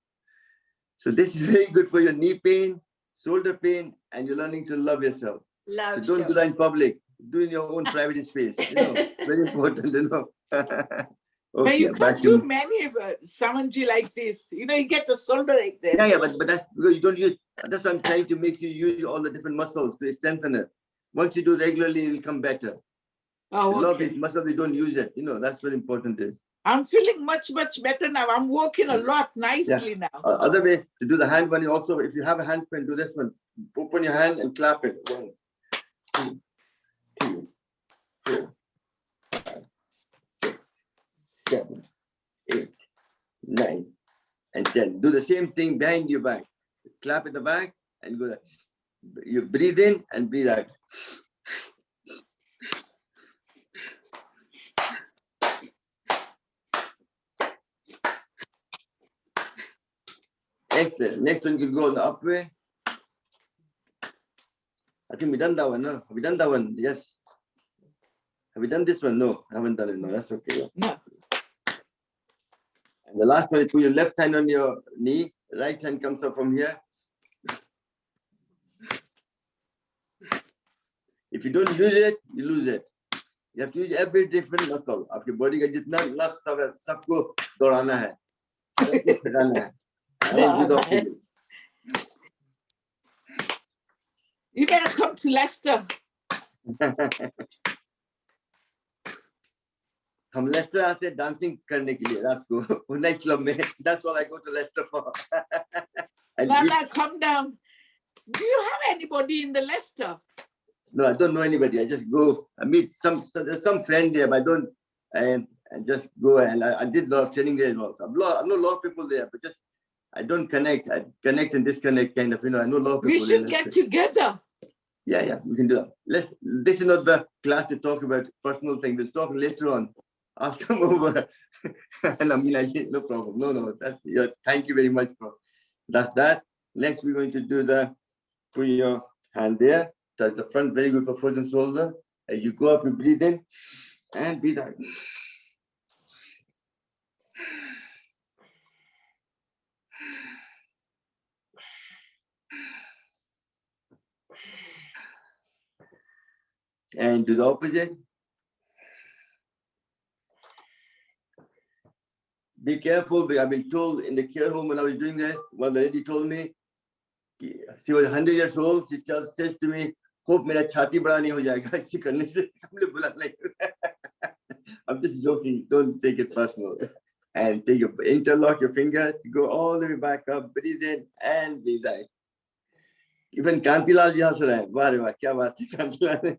So this is very good for your knee pain, shoulder pain, and you're learning to love yourself. love. So don't do that in public. Do in your own private space. Very important, But Okay, you back can't to do many of Samanji like this. You get the shoulder ache there. yeah, but that's because you don't use. That's why I'm trying to make you use all the different muscles to strengthen it. Once you do regularly, it will come better. A Oh, lot of okay. these muscles, they don't use it. That's what important is. I'm feeling much better now. I'm walking a lot nicely now. Other way to do the hand one, also, if you have a hand pen, do this one. Open your hand and clap it. 1, 2, 3, 4, 5, 6, 7, 8, 9, and 10. Do the same thing behind your back. Clap at the back and go. You breathe in and breathe out. Excellent. Next one, you go on the up way. I think we done that one, no? Have we done that one? Yes. Have we done this one? No, I haven't done it. No, that's okay. No. And the last one, you put your left hand on your knee, right hand comes up from here. If you don't use it, you lose it. You have to use every different muscle. आपकी body का जितना नस सबको दौड़ाना है, सबको खिलाना है. And do the opposite. You better come to Leicester. हम लेस्टर आते हैं dancing करने के लिए रात को night club में. That's what I go to Leicester for. And Nana, come down. Do you have anybody in the Leicester? no, I don't know anybody. I just go. I meet some friend there, but I don't. And just go. And I did a lot of training there as well. So I know a lot of people there, but just I don't connect. I connect and disconnect kind of. I know a lot of people. We should get together. Yeah, we can do that. This is not the class to talk about personal things. We'll talk later on. I'll come over. And I mean, no problem. No. Thank you very much for that. Next, we're going to do put your hand there. Touch the front, very good for frozen shoulder. As you go up, you breathe in and breathe out. And do the opposite. Be careful, but I've been told in the care home when I was doing this, the lady told me, she was 100 years old, she says to me, hope mera chhati bada nahi ho jayega iske karne se. I'm just joking, don't take it personal. And interlock your finger, go all the way back up, breathe in and breathe out. Even Kantilal ji has rahe, wah, kya baat hai Kantilal.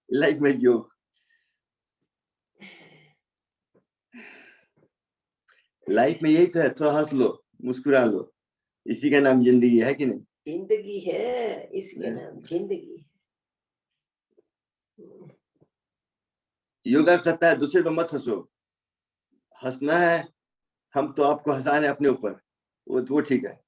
Like my joke. Life में यही तो है, थोड़ा हंस लो, मुस्कुरा लो, इसी का नाम जिंदगी है कि नहीं? जिंदगी है, इसका नाम जिंदगी है. योगा करता है दूसरे पे मत हंसो, हंसना है, हम तो आपको हंसा रहे अपने ऊपर, वो ठीक है.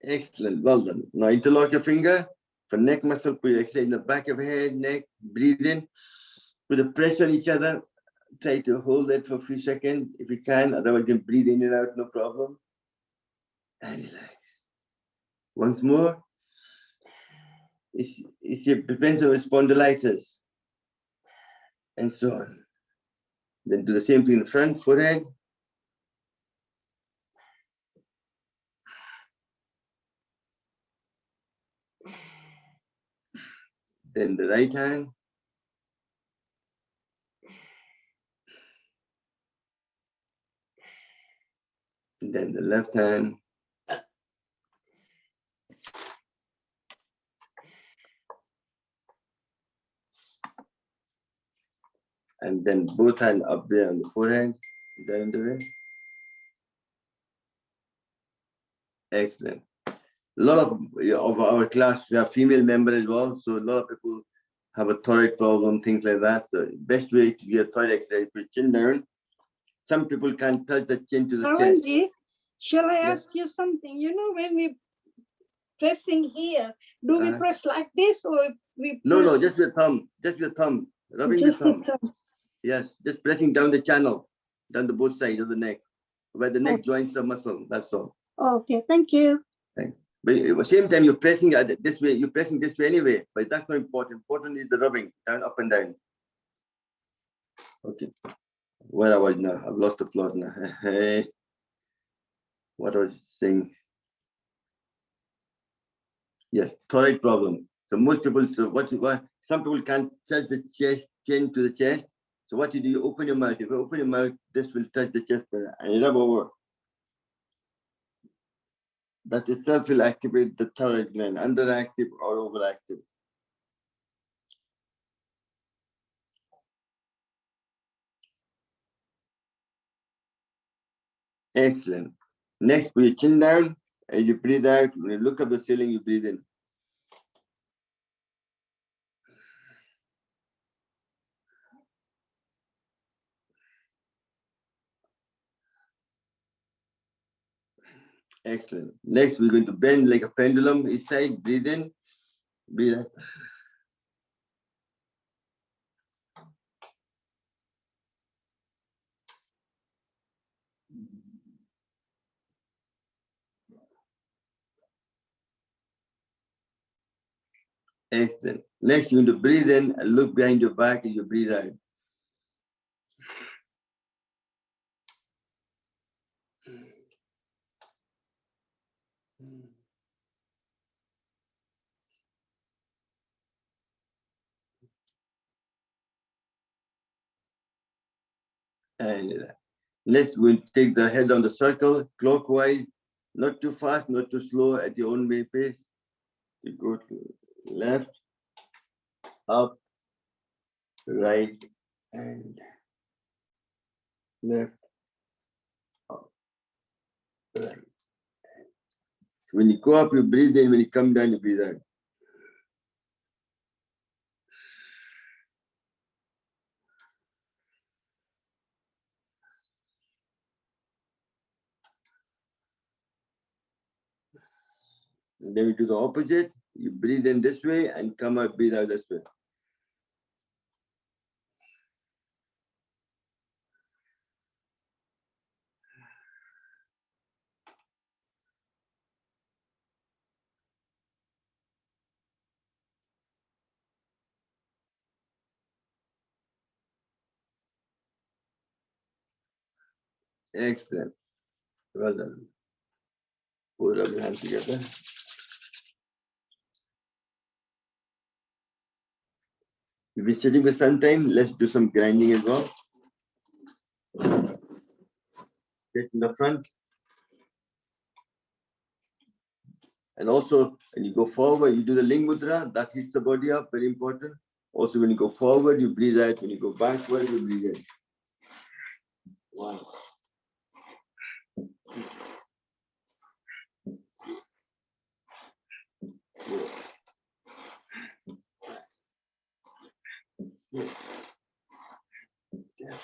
Excellent, well done. Now interlock your finger for neck muscle, put your exhale in the back of your head, neck, breathe in. Put the pressure on each other. Try to hold it for a few seconds if you can. Otherwise, you can breathe in and out, no problem. And relax. Once more. It depends on spondylitis. And so on. Then do the same thing in the front, forehead. Then the right hand. left hand. And then both hands up there on the forehead, down the way. Excellent. A lot of our class, we have female members as well. So a lot of people have a thyroid problem, things like that. So best way to get a thyroid exercise, put chin down. Some people can't touch the chin to the chest. Arunji, shall I Yes. ask you something? You know, when we pressing here, do we press like this or we No, press just your thumb, rubbing just the thumb. the thumb? Yes, just pressing down the channel, down the both sides of the neck, where the neck joins the muscle, that's all. Okay, thank you. But at the same time, you're pressing this way, you're pressing this way anyway, but that's not important. Important is the rubbing, down, up and down. Okay, where I was now, I've lost the plot now. Hey, what was I saying? Yes, thyroid problem. So most people, some people can't touch the chest, chin to the chest. So what you do, you open your mouth. If you open your mouth, this will touch the chest and you rub over. That itself will activate the thyroid gland, underactive or overactive. Excellent. Next, put your chin down and you breathe out. When you look up the ceiling, you breathe in. Excellent. Next, we're going to bend like a pendulum each side. Breathe in, breathe out. Excellent. Next, you're going to breathe in and look behind your back as you breathe out. And next, we'll take the head on the circle clockwise, not too fast, not too slow, at your own pace. You go to left, up, right, and left, up, right. When you go up, you breathe in. When you come down, you breathe out. And then we do the opposite. You breathe in this way and come out, breathe out this way. Excellent. Well done. Put up your hands together. If you're sitting for some time, let's do some grinding as well. Get in the front. And also, when you go forward, you do the ling mudra, that hits the body up, very important. Also, when you go forward, you breathe out. When you go backward, you breathe in. 1, 2, 6, 7,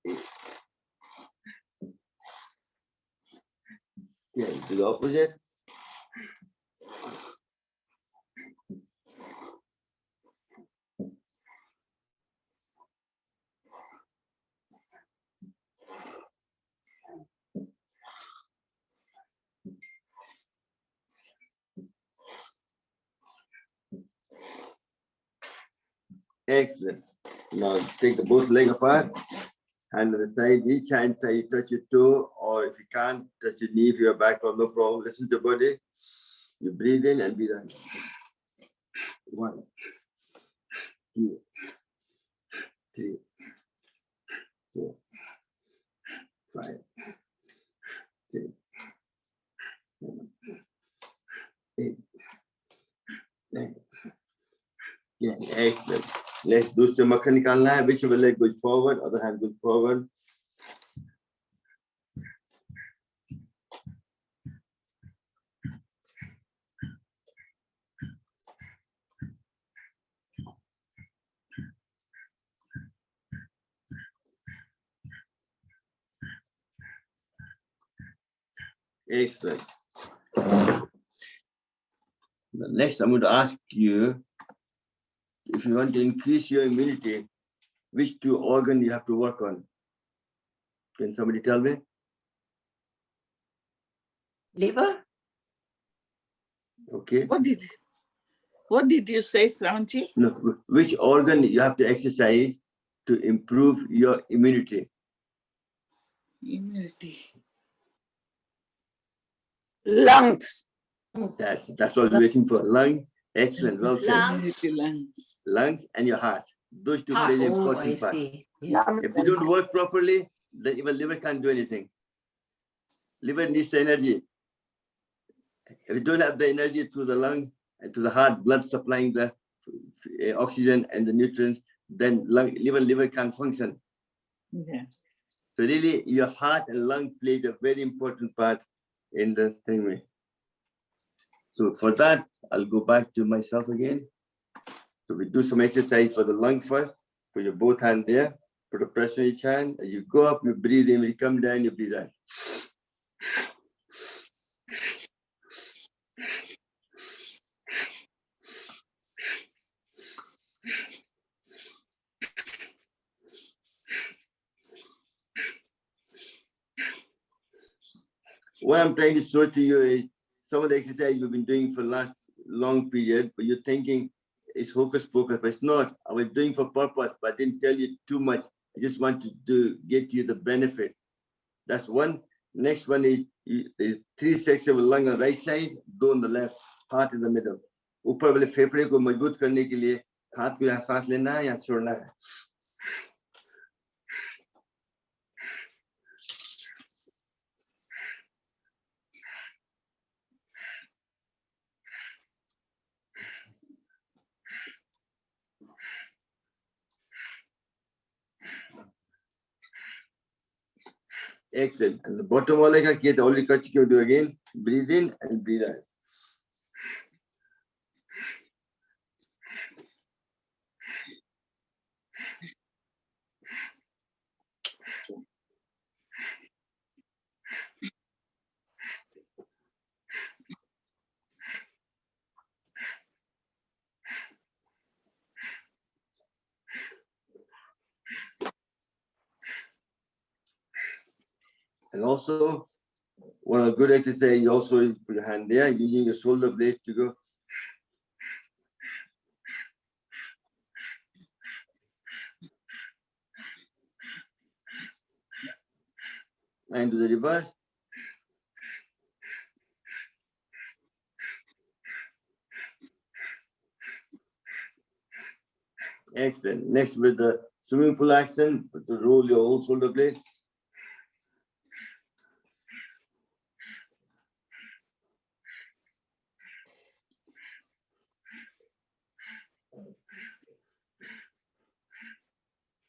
8. Yeah, do the opposite. Excellent. Now take the both leg apart. Hand on the side. Each hand try to touch your toe, or if you can't, touch your knee if you're back, no problem. Listen to the body. You breathe in and breathe out. 1, 2, 3, 4, 5, Yeah, excellent. Let's do some makhan nikalna hai. Whichever leg goes forward, other hand goes forward. Excellent. Next, I'm going to ask you, if you want to increase your immunity, which two organs you have to work on? Can somebody tell me? Liver? Okay. What did you say, Sravanti? No, which organ you have to exercise to improve your immunity? Immunity. Lungs. That's what we're waiting for. Lung, excellent, well said. Immunity, lungs. Lungs and your heart. Those two Heart. play an Oh, I important part. see. Yes. If they don't work properly, then even liver can't do anything. Liver needs the energy. If you don't have the energy through the lung and to the heart, blood supplying the oxygen and the nutrients, then liver can't function. Yeah. So really, your heart and lung plays a very important part in the thing. So for that, I'll go back to myself again. So we do some exercise for the lung first. Put your both hands there. Put a pressure in each hand. As you go up, you breathe in. When you come down, you breathe out. What I'm trying to show to you is some of the exercise you've been doing for the last long period, but you're thinking it's hocus pocus, but it's not. I was doing for purpose, but I didn't tell you too much. I just wanted to get you the benefit. That's one. Next one is the 3 sections of lung on the right side, two on the left, heart in the middle. ऊपर वाले फेफड़े को मजबूत करने के लिए हाथ को यहाँ सांस लेना है या छोड़ना है. Excellent. And the bottom wale ka kiya, the only cut you do again. Breathe in and breathe out. And also, one of the good exercise also is put your hand there, using your shoulder blades to go. And to the reverse. Excellent. Next, with the swimming pool action, to roll your whole shoulder blade.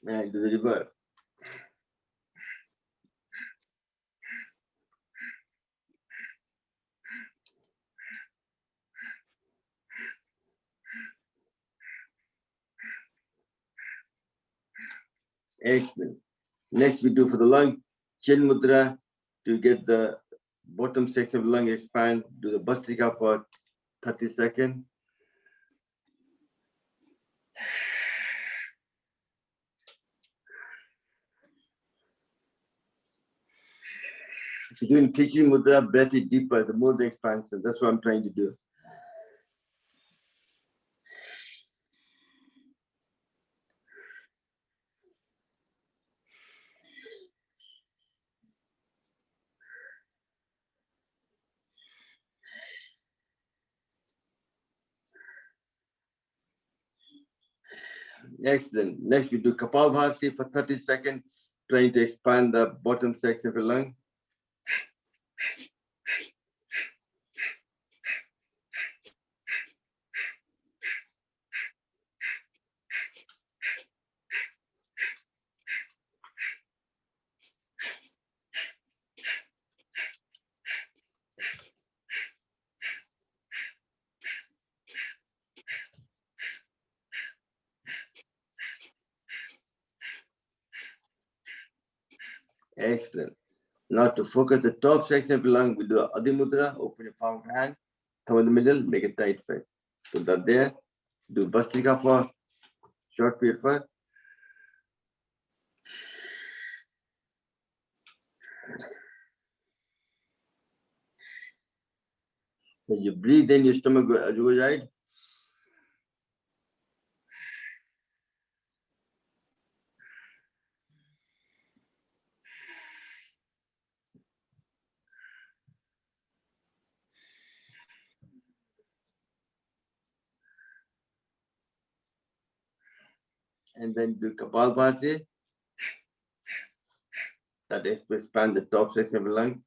And to the reverse. Excellent. Next, we do for the lung, chin mudra to get the bottom section of the lung expand. Do the Bhastrika for 30 seconds. If you're doing Khichdi mudra, breath it deeper, the more the expansion. That's what I'm trying to do. Excellent. Next, we do Kapal Bharti for 30 seconds, trying to expand the bottom section of the lung. Excellent. Now to focus the top section of the lung, we do Adi Mudra, open your palm of your hand, thumb in the middle, make a tight fit. Put that there. Do Bastrika for short period first. So you breathe in, your stomach goes out. And then do Kapalbhati. That is to expand the top section of the lung.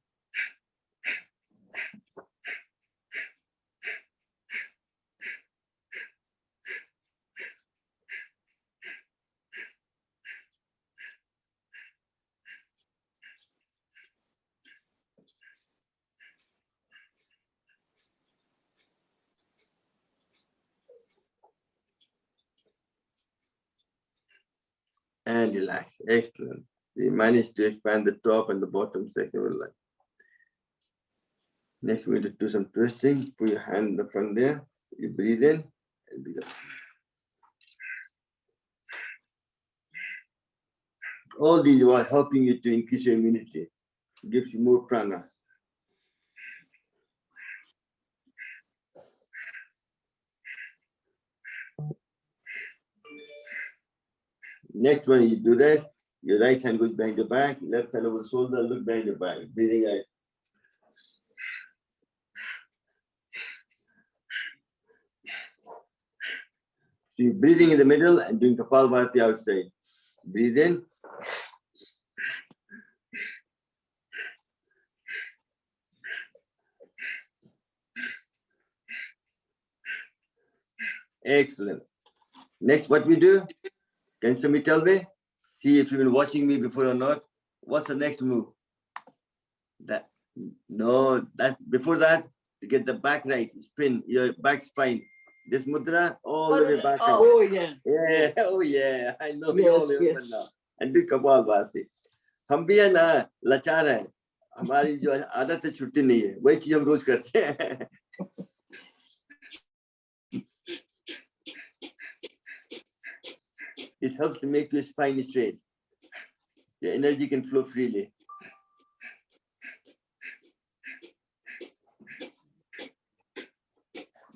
And relax. Excellent. So you managed to expand the top and the bottom section of the lung. Next, we're going to do some twisting. Put your hand in the front there. You breathe in and breathe out. All these are helping you to increase your immunity. It gives you more prana. Next one, you do this. Your right hand goes behind your back, left hand over the shoulder, look behind your back. Breathing out. So you're breathing in the middle and doing Kapalbhati outside. Breathe in. Excellent. Next, what we do? Can somebody tell me? See if you've been watching me before or not. What's the next move? That before that, you get the back right, spin your back spine. This mudra all the way back up. Oh, yeah. Yeah, oh yeah, I know you all Yes, remember yes. now. And do Kapalbhati. हम भी है ना लाचार है, हमारी जो आदत है छुट्टी नहीं है, वही चीज हम रोज करते हैं. It helps to make your spine straight. The energy can flow freely.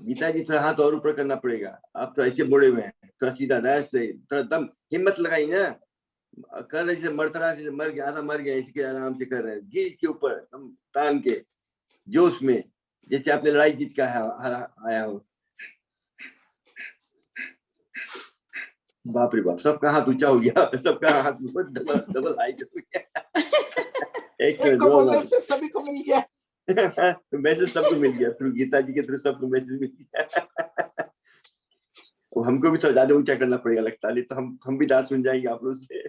Gita जी थोड़ा हाथ और ऊपर करना पड़ेगा. आप तो ऐसे मुड़े हुए हैं, थोड़ा सीधा ऐसे, थोड़ा दम हिम्मत लगाई ना. कर रहे जैसे मरतरा से मर गया, आधा मर गया, इसके आराम से कर रहे हैं. गीत के ऊपर हम तान के जोश में, जैसे आपने लड़ाई जीत का आया हो. बाप रे बाप, सबका हाथ ऊंचा हो गया, सबका हाथ डबल हाइट हो गया. एक को बोलने से सभी को मिल गया. मैसेज सबको मिल गया, थ्रू गीता जी के थ्रू सबको मैसेज मिल गया. हमको भी थोड़ा ज्यादा ऊंचा करना पड़ेगा लगता है, तो हम भी डांट सुन जाएंगे आप लोग से.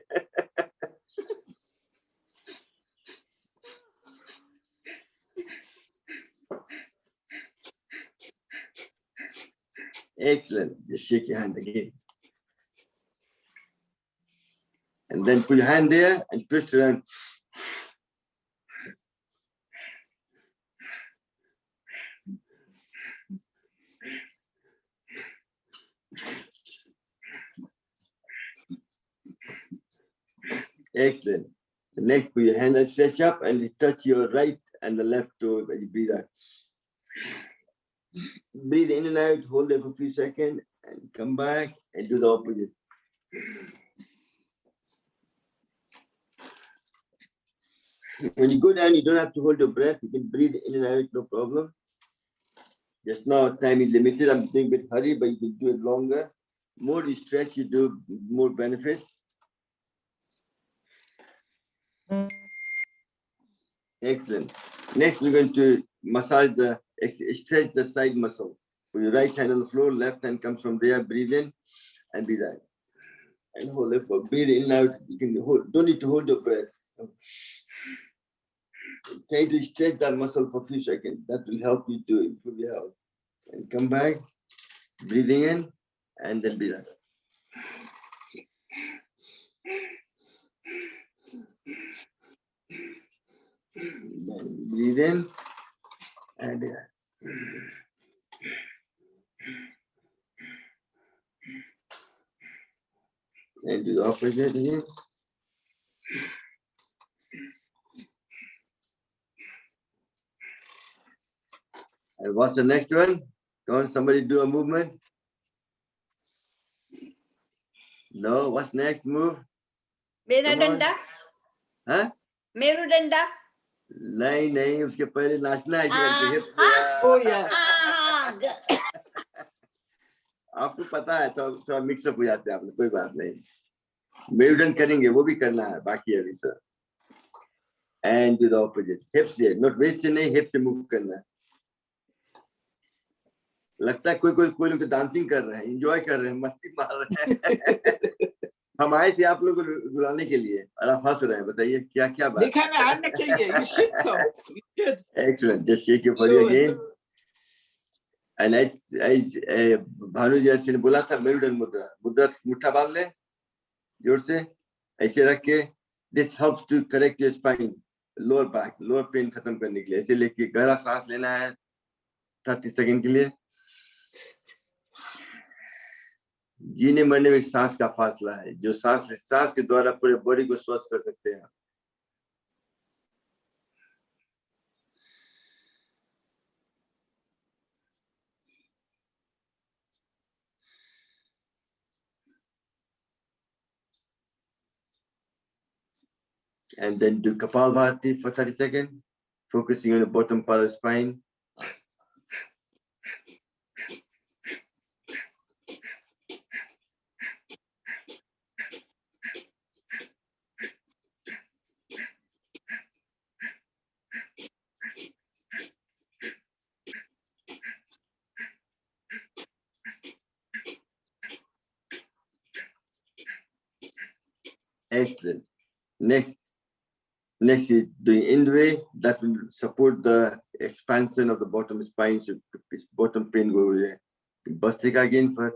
Excellent. Just shake your hand again. And then put your hand there and twist around. Excellent. The next, put your hand and stretch up and you touch your right and the left toe as you breathe out. Breathe in and out, hold it for a few seconds and come back and do the opposite. When you go down, you don't have to hold your breath. You can breathe in and out, no problem. Just now, time is limited. I'm doing a bit hurry, but you can do it longer. More you stretch, you do more benefit. Excellent. Next, we're going to massage stretch the side muscle. Put your right hand on the floor, left hand comes from there. Breathe in and breathe out. And hold it for breathe in and out. You can hold, don't need to hold your breath. Try to stretch that muscle for a few seconds. That will help you to improve your health. And come back, breathing in, and then breathe out. Breathe in and do the opposite again. And what's the next one? Come on, somebody do a movement. No, what's next move? Merudanda? Huh? Merudanda? नहीं उसके पहले नाचना है Oh, yeah. आपको पता है तो थोड़ा मिक्सअप हो जाते हैं आपने, कोई बात नहीं, मेरुदंड करेंगे, वो भी करना है बाकी अभी तो. And do the opposite. Hips से, not waist से नहीं, hips से move करना है. लगता है कोई लोग डांसिंग कर रहे हैं, एंजॉय कर रहे हैं, मस्ती मार रहे हैं. हम आए थे आप लोगों को बुलाने के लिए और आप हंस रहे हैं. बताइए क्या क्या बात. दिखाना आना चाहिए. You should come. You should. Excellent. Just shake your body again. And as Bhanu जी ने बोला था, मेरुदंड मुद्रा मुट्ठा बांध ले जोर से, ऐसे रख के. This helps to correct your spine, lower back, lower pain खत्म करने के लिए. ऐसे लेके गहरा सांस लेना है 30 सेकंड के लिए. जीने मरने में सांस का फासला है, जो सांस के द्वारा पूरे बॉडी को स्वस्थ कर सकते हैं. And then do Kapalbhati for 30 seconds, focusing on the bottom part of the spine. Excellent. Next is doing Indway. That will support the expansion of the bottom spine, so bottom pain go away. Bhastrika again for.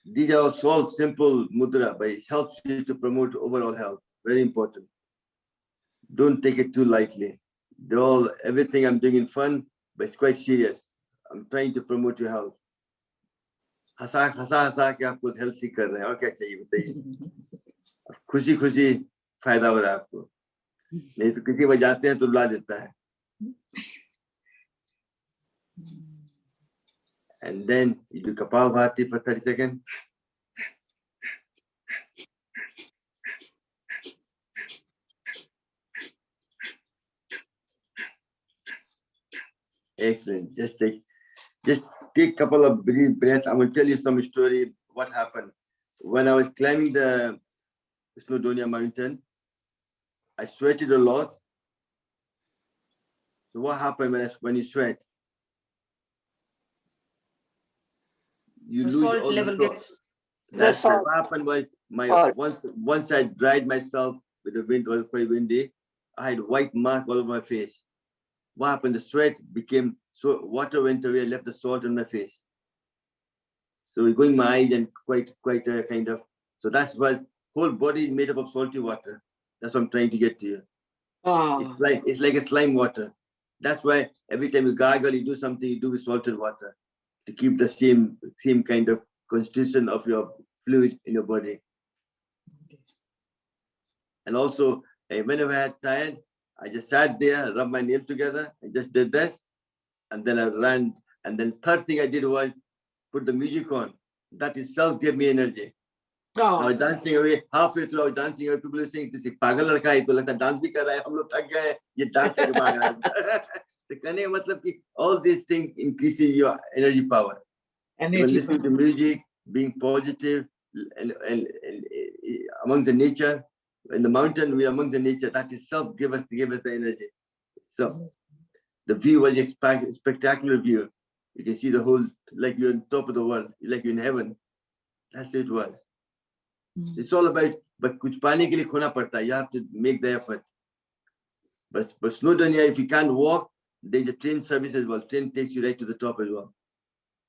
These are all simple mudra, but it helps you to promote overall health. Very important. Don't take it too lightly. Everything I'm doing in fun, but it's quite serious. I'm trying to promote your health. हंसा के आपको healthy कर रहे हैं, और क्या चाहिए बताइए. खुशी खुशी फायदा हो रहा है आपको, नहीं तो किसी बजाते हैं तो रुला देता है. And then you do Kapalbhati for 30 seconds. Excellent. Just take a couple of brief breaths. I'm going to tell you some story. What happened when I was climbing the Snowdonia mountain? I sweated a lot. So what happened when you sweat? You lose Salt all level the salt. gets. That's what happened was once I dried myself with the wind, was quite windy. I had white mark all over my face. What happened? The sweat became so, water went away, left the salt on my face. So it's going my eyes and quite a kind of. So that's why whole body is made up of salty water. That's what I'm trying to get to you. Oh. It's like a slime water. That's why every time you gargle, you do something, you do with salted water to keep the same kind of constitution of your fluid in your body. And also, whenever I had tired, I just sat there, rubbed my nails together, and just did this. And then I ran. And then third thing I did was put the music on. That itself gave me energy. Oh. I was dancing away. Halfway through, I was dancing away. People were saying, "This is pagal ladka hai." To lagta dance bhi kar raha hai. Hum log thak gaye. Ye dance ke bhag raha hai. So कहने का मतलब कि all these things increases your energy power. Listening to music, being positive, and among the nature. In the mountain, we are among the nature. That itself gave us the energy. So the view was a spectacular view. You can see the whole, like you're on top of the world, like you're in heaven. That's it was. It's all about, but kuch paane ke liye khona padta hai. You have to make the effort. But Snowdonia, if you can't walk, there's a train service as well. Train takes you right to the top as well.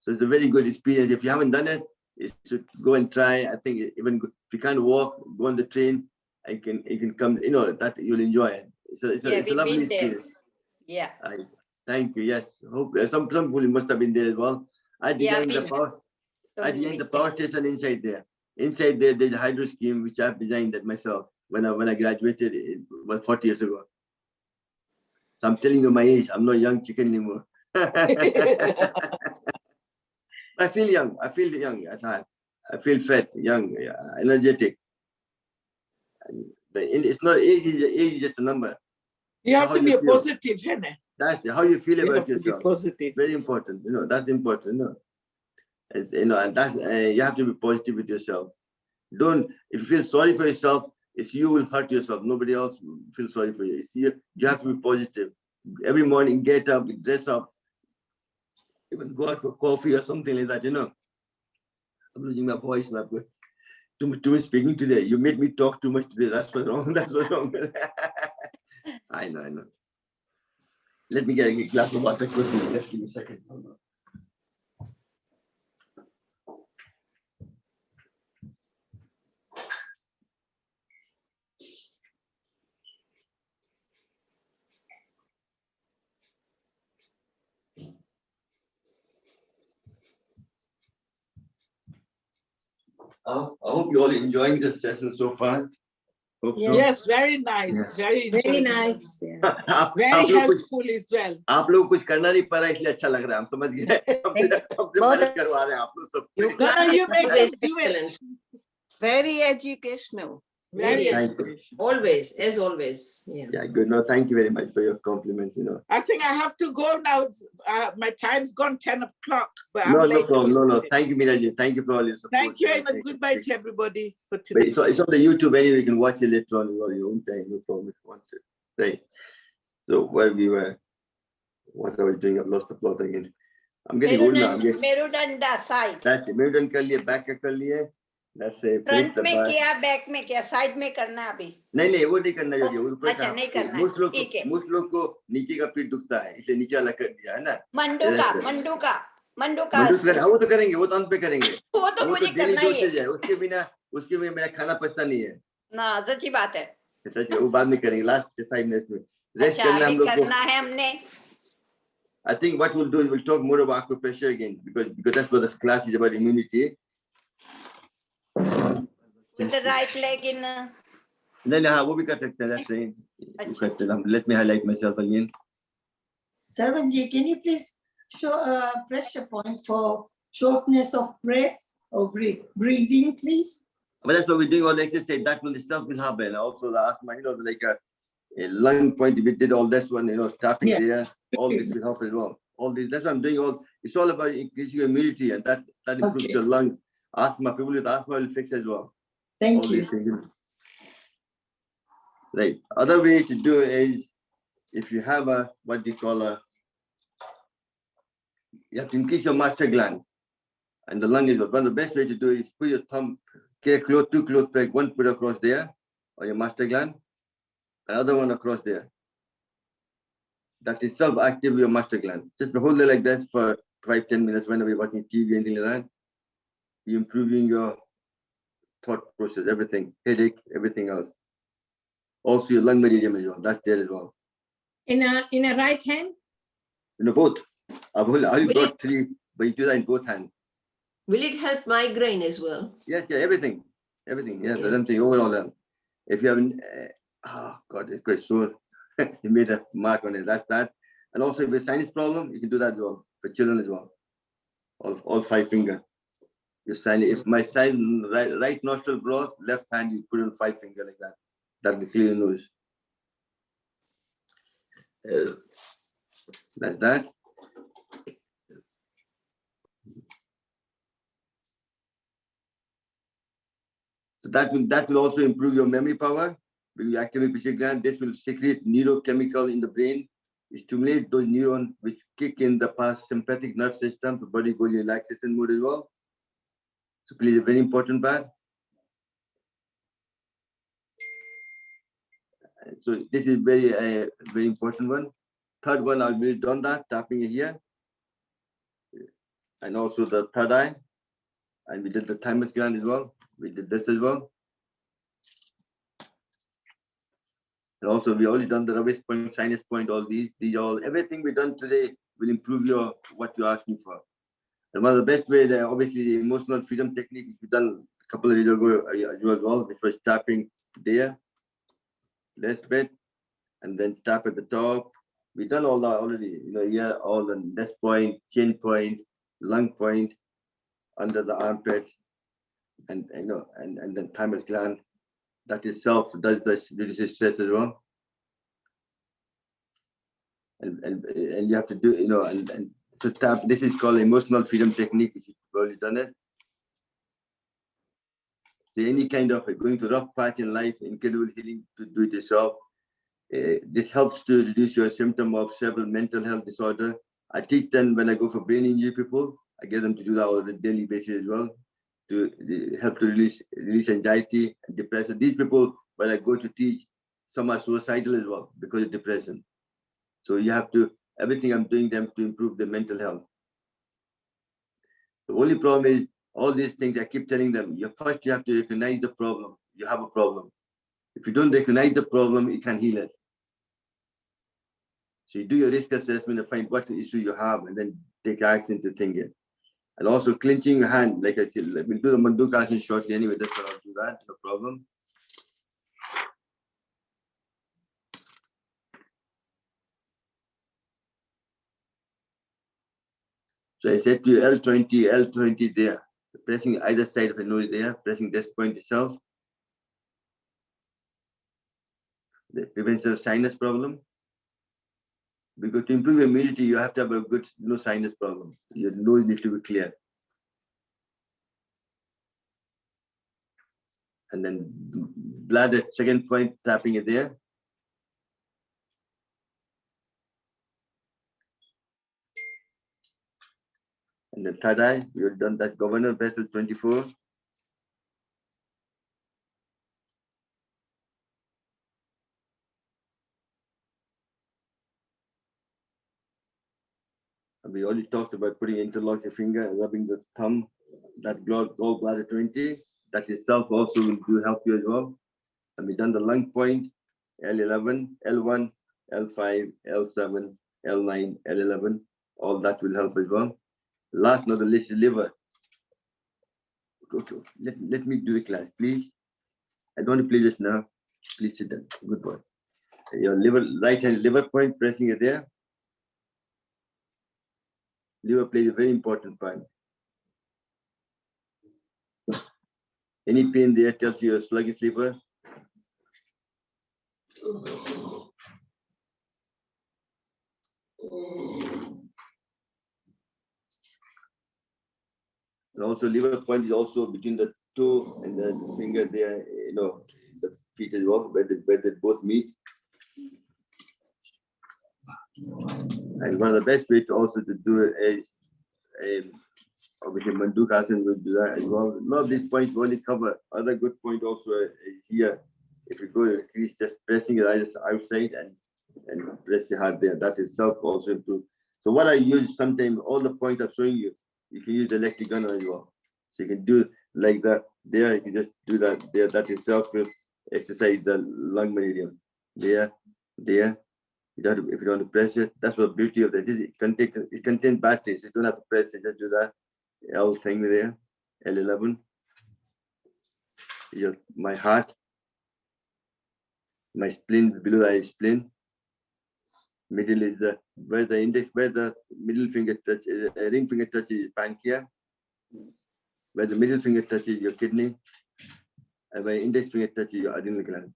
So it's a very good experience. If you haven't done it, you should go and try. I think even if you can't walk, go on the train. You can come. You know that you'll enjoy it. It's a lovely experience. Yeah. Thank you. Yes. Hope some people must have been there as well. I designed the power station inside there. Inside there, there's a hydro scheme which I've designed that myself when I graduated. It was 40 years ago. So I'm telling you my age. I'm not young chicken anymore. I feel young. I feel young at heart. I feel fat, young, energetic. It's not age. Age is just a number. You have to be positive, Hene. That's how you feel about You have to yourself. be positive. Very important. That's important. And that's you have to be positive with yourself. If you feel sorry for yourself, you will hurt yourself. Nobody else will feel sorry for you. You have to be positive. Every morning, get up, dress up, even go out for coffee or something like that. I'm losing my voice now. Too much speaking today. You made me talk too much today. That's what's wrong. That's what's wrong. I know. Let me get a glass of water quickly. Just give me a second. I hope you're all enjoying this session so far. Hope so. Yes, very nice. Very nice. Yeah. Very helpful as well. आप लोग कुछ करना नहीं पा रहा इसलिए अच्छा लग रहा है हम समझ गए मदद करवा रहे हैं आप लोग सब You make us do it. Very educational. Very Thank you. Always, as always. Yeah, good. No, thank you very much for your compliments. I think I have to go now. My time's gone 10 o'clock. But No, I'm no late. problem. No. Thank you, Miraji. Thank you for all your support. Thank you, and goodbye to everybody for today. It's on the YouTube anyway. You can watch it later on your own time. No problem if you want to. Right. So where we were, what I was doing, I've lost the plot again. I'm getting old now. Merudanda side. That's it. Merudanda कर लिए, back का कर लिए. That's it. Front में किया, back में किया, side में करना अभी. नहीं वो नहीं करना चाहिए. अच्छा नहीं करना. most लोग को नीचे का पीठ दुखता है इसलिए नीचे वाला कर दिया है ना. मंडू का वो तो करेंगे वो तो अंत पे करेंगे वो तो मुझे करना ही है. उसके बिना मेरा खाना पचता नहीं है ना सच्ची बात है. सच वो बाद में करेंगे लास्ट 5 मिनट में रेस्ट अच्छा, करना हम लोग को करना है हमने. I think what we'll do is we'll talk more about acupressure again because that's what this class is about, immunity. With the right leg in. नहीं वो भी कर सकते हैं. That's saying. Let me highlight myself again. Sarvanji, can you please show a pressure point for shortness of breath or breathing, please? But that's what we're doing all the exercise. That will itself will happen. Also the asthma, like a lung point. We did all this one, tapping there. All this will help as well. All this. That's what I'm doing. It's all about increasing your immunity, and that improves your lung. Asthma. People with asthma will fix as well. Thank you. Right. Other way to do it is if you have you have to increase your master gland, and the lung is one of the best way to do it is put your thumb, two close peg, one put across there on your master gland, another one across there. That is self-active your master gland. Just hold it like this for 5-10 minutes whenever you're watching TV, anything like that. You're improving your thought process, everything, headache, everything else. Also your lung meridian as well. That's there as well. In a right hand? Both. I've only got 3, but you do that in both hands. Will it help migraine as well? Yes, everything. Yes, the same thing overall. If you haven't, God, it's quite sore. He made a mark on it. That's that. And also, if it's a sinus problem, you can do that as well for children as well. All 5 fingers. Your sinus. If my right nostril blows, left hand you put on 5 fingers like that. That will clear your nose. That's that. So that will also improve your memory power. When you activate pituitary gland, this will secrete neurochemical in the brain, stimulate those neurons which kick in the parasympathetic nerve system. The body goes in relaxation mode as well. So please, a very important part. So this is very important one. third one, I've really done that, tapping it here. And also the third eye. And we did the thymus gland as well. We did this as well. And also we already done the rubbish point, sinus point, all these all, everything we done today will improve your, what you're asking for. And one of the best way, obviously the emotional freedom technique, which we done a couple of days ago as well, which was tapping there, this bit, and then tap at the top. We done all that already, here, all the nest point, chin point, lung point, under the armpit, and then thymus gland. That itself does this, reduces stress as well. And you have to do, and to tap, this is called emotional freedom technique, which you've already done it. So any kind of going to rough patch in life, incredible healing to do it yourself. This helps to reduce your symptom of several mental health disorder. I teach them when I go for brain injury people, I get them to do that on a daily basis as well, to help to release anxiety and depression. These people, when I go to teach, some are suicidal as well because of depression. So you have to, everything I'm doing them to improve their mental health. The only problem is all these things I keep telling them, first you have to recognize the problem. You have a problem. If you don't recognize the problem, you can't heal it. So you do your risk assessment and find what issue you have and then take action to think it. And also clenching your hand, like I said, we'll do the Mandukasana shortly anyway, that's what I'll do that, no problem. So I said to you, L20 there, pressing either side of the nose there, pressing this point itself. That prevents a sinus problem. Because to improve immunity, you have to have a good sinus problem. Your nose needs to be clear. And then bladder, second point, tapping it there. And the third eye, you've done that governor vessel 24. And we already talked about putting interlock your finger and rubbing the thumb, that gallbladder 20. That itself also will help you as well. And we've done the lung point, L11, L1, L5, L7, L9, L11. All that will help as well. Last not the least, liver. Okay. Let me do the class, please. I don't want to play this now. Please sit down. Good boy. Your liver, right hand liver point, pressing it there. Liver plays a very important part. Any pain there tells you a sluggish liver. And also liver point is also between the toe and the finger there, the feet as well, where they both meet. And one of the best ways to also to do it is obviously Mandukasana will do that as well. A lot of these points will only cover. Other good point also is here. If you go increase, just pressing it either outside and press it hard there. That itself also improves. So what I use sometimes, all the points I'm showing you, you can use the electric gunner as well. So you can do like that there, you can just do that there. That itself will exercise the lung meridian. There. If you don't want to press it, that's the beauty of that. It contains batteries. You don't have to press it, just do that. L thing there, L11. My heart, my spleen, below the eye spleen. Middle is where the middle finger touches, ring finger touches pancreas. Where the middle finger touches your kidney, and where index finger touches your adrenal gland.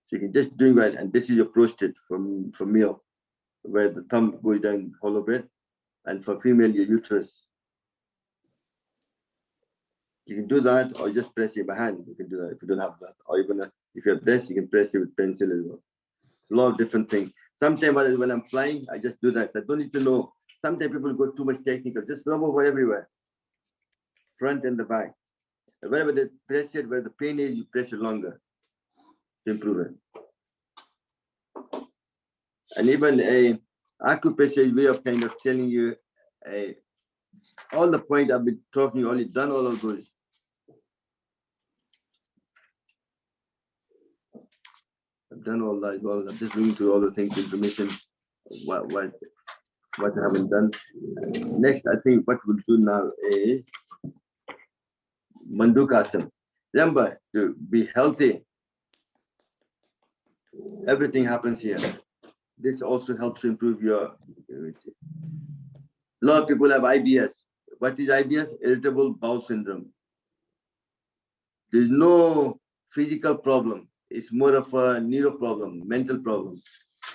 So you can just doing that, and this is your prostate for male, where the thumb goes down hollow bit, and for female your uterus. You can do that, or just press it by hand. You can do that if you don't have that, or even if you have this, you can press it with pencil as well. A lot of different things. Sometimes when I'm flying, I just do that. I don't need to know. Sometimes people go too much technical. Just rub over everywhere, front and the back. And wherever they press it, where the pain is, you press it longer. to improve it. And even a acupressure is way of kind of telling you all the point I've been talking, only done all of those. I've done all that as well. I'm just looking through all the things, information, what I haven't done. Next, I think what we'll do now is Mandukasana. Remember, to be healthy, everything happens here. This also helps to improve your immunity. A lot of people have IBS. What is IBS? Irritable bowel syndrome. There's no physical problem. It's more of a neuro problem, mental problem.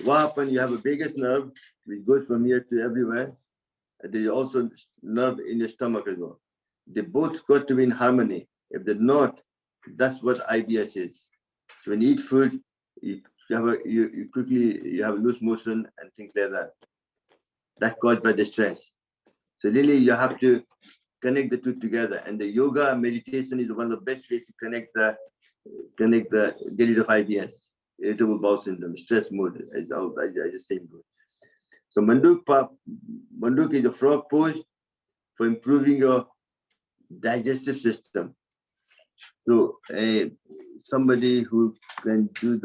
What happens? You have a biggest nerve, which goes from here to everywhere. And there's also nerve in your stomach as well. They both got to be in harmony. If they're not, that's what IBS is. So when you eat food, you quickly have loose motion and things like that. That's caused by the stress. So really, you have to connect the two together. And the yoga and meditation is one of the best ways to get rid of IBS, irritable bowel syndrome, stress mode, as I just said. So Manduk is a frog pose for improving your digestive system. So somebody who can do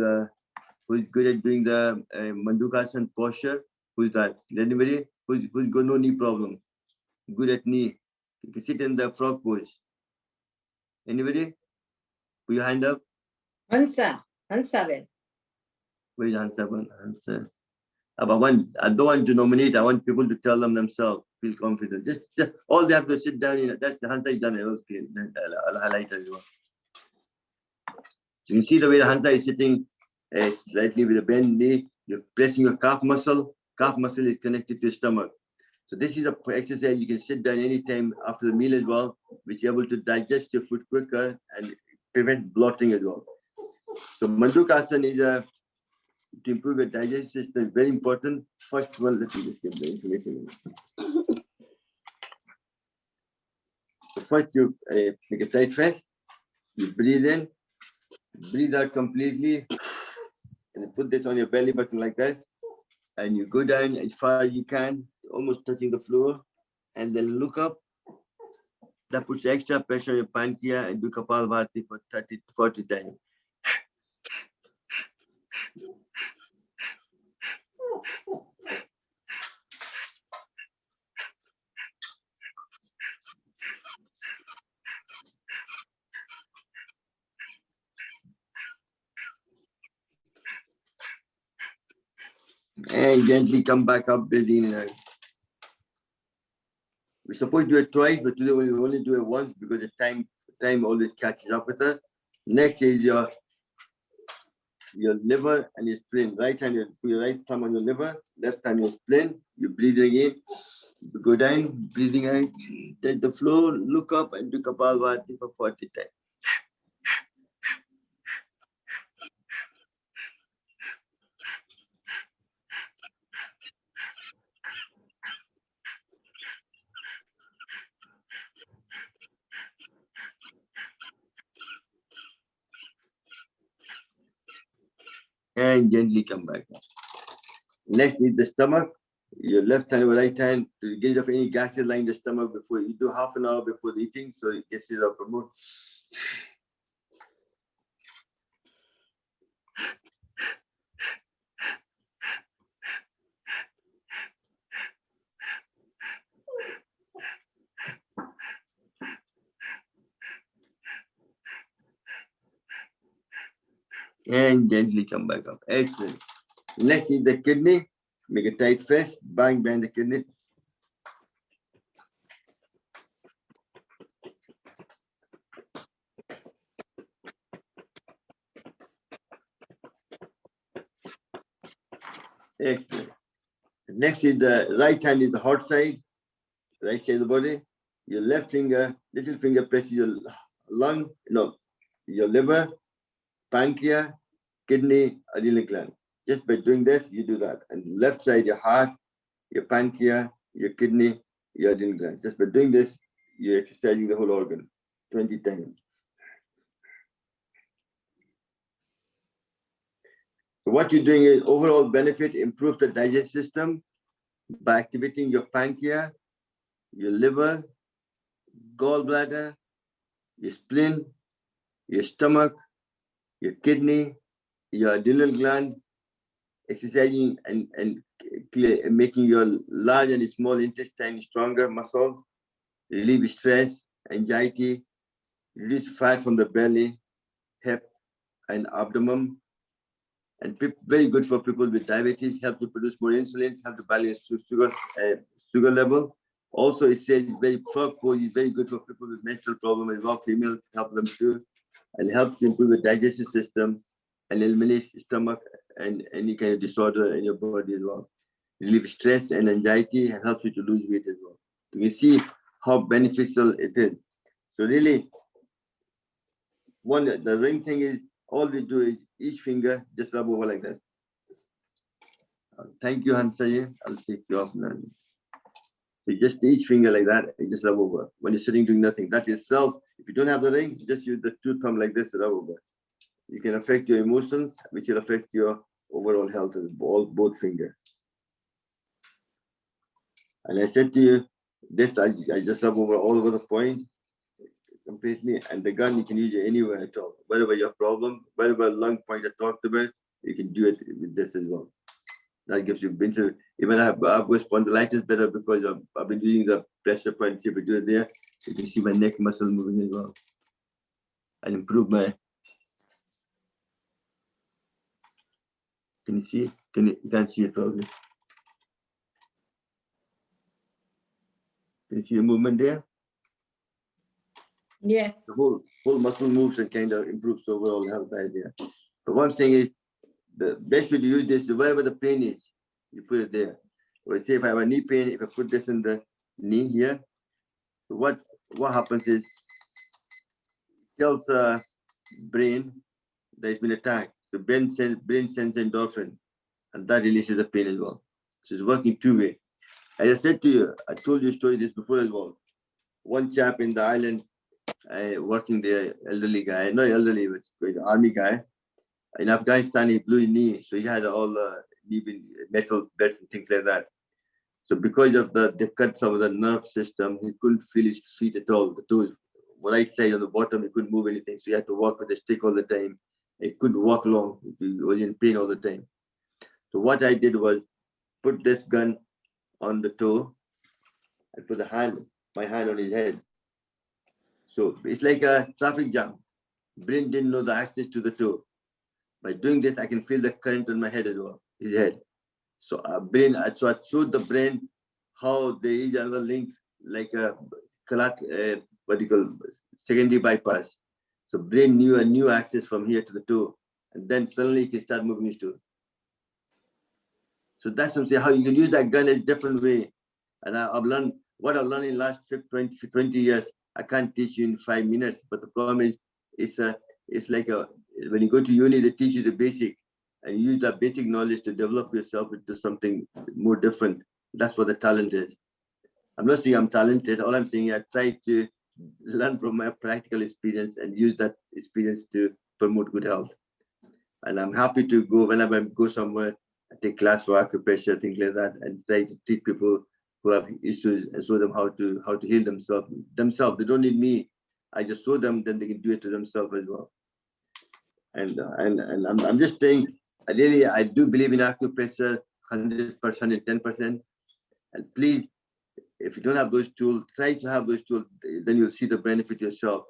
who's good at doing the Mandukasana posture, who's that? Anybody who's got no knee problem, good at knee, you can sit in the frog pose. Anybody? Put your hand up. Hansa. Where is Hansa? Hansa. I don't want to nominate. I want people to tell them themselves. Feel confident. Just all they have to sit down. That's the Hansa is done. Okay. I'll highlight as well. So you can see the way the Hansa is sitting slightly with a bent knee. You're pressing your calf muscle. Calf muscle is connected to your stomach. So this is an exercise you can sit down anytime after the meal as well, which is able to digest your food quicker and prevent bloating as well. So Mandukasana is to improve your digestive system, very important. First one, let me just get the information. So first you make a tight fist, you breathe in, breathe out completely, and you put this on your belly button like this, and you go down as far as you can, almost touching the floor, and then look up. That puts extra pressure on your pancreas and do Kapalbhati for 30 to 40 times. And gently come back up, breathing in and out. We're supposed to do it twice, but today we only do it once because the time always catches up with us. Next is your liver and your spleen. Right hand, you put your right thumb on your liver, left hand your spleen. You breathe in, you go down, breathing out, touch the floor, look up and do Kapalbhati for 40 times. And gently come back up. Next is the stomach. Your left hand or right hand to get rid of any gases lying in the stomach before you do half an hour before the eating, so it gets rid of more. And gently come back up. Excellent. Next is the kidney. Make a tight fist. Bang the kidney. Excellent. Next is the right hand is the hot side. Right side of the body. Your left finger, little finger presses your lung, your liver, pancreas, kidney, adrenal gland. Just by doing this, you do that. And left side, your heart, your pancreas, your kidney, your adrenal gland. Just by doing this, you're exercising the whole organ 20 times. So what you're doing is overall benefit, improve the digestive system by activating your pancreas, your liver, gallbladder, your spleen, your stomach, your kidney, your adrenal gland, exercising and making your large and small intestine stronger muscles, relieve stress, anxiety, reduce fat from the belly, hip, and abdomen, and very good for people with diabetes, help to produce more insulin, help to balance sugar level. Also, it says very fructose is very good for people with menstrual problem as well, females, help them too, and helps to improve the digestive system and eliminate stomach and any kind of disorder in your body as well. Relieve stress and anxiety and helps you to lose weight as well. You can see how beneficial it is. So really, the ring thing is, all we do is each finger just rub over like that. Thank you, Hansaye. I'll take you off now. So just each finger like that, and just rub over. When you're sitting doing nothing, that itself, if you don't have the ring, just use the two thumb like this to rub over. You can affect your emotions, which will affect your overall health of both fingers. And I said to you, this I just rub over all over the point completely, and the gun you can use it anywhere at all. Whatever your problem, whatever lung point I talked about, you can do it with this as well. That gives you winter. Even I have spondylitis better because I've been using the pressure point. If you do it there, you can see my neck muscle moving as well. And improve my. Can you see? You can't see it probably. Can you see the movement there? Yeah. The whole muscle moves and kind of improves overall health idea. But one thing is, the best way to use this is wherever the pain is, you put it there. Or say if I have a knee pain, if I put this in the knee here, so what happens is, it tells brain that it's been attacked. So brain sends endorphin, and that releases the pain as well. So it's working two ways. As I said to you, I told you a story this before as well. One chap in the island, working there, elderly guy, not elderly, but an army guy. In Afghanistan, he blew his knee, so he had all metal beds and things like that. So because of they cut some of the nerve system, he couldn't feel his feet at all. The toes, right side on the bottom, he couldn't move anything. So he had to walk with a stick all the time. He couldn't walk long. He was in pain all the time. So what I did was put this gun on the toe and put my hand on his head. So it's like a traffic jam. Brain didn't know the access to the toe. By doing this, I can feel the current on my head as well, his head. So I showed the brain how there is another link, like a secondary bypass. So brain knew a new access from here to the toe, and then suddenly he can start moving his toe. So that's something how you can use that gun in a different way. And I've learned what I've learned in the last 20 years. I can't teach you in 5 minutes, but the problem is, it's like when you go to uni, they teach you the basic, and use that basic knowledge to develop yourself into something more different. That's what the talent is. I'm not saying I'm talented. All I'm saying is I try to learn from my practical experience and use that experience to promote good health. And I'm happy to go whenever I go somewhere, I take class for acupressure, things like that, and try to treat people who have issues and show them how to heal themselves. They don't need me. I just show them, then they can do it to themselves as well. And I'm just saying, I do believe in acupressure 100% and 10%. And please, if you don't have those tools, try to have those tools. Then you'll see the benefit yourself,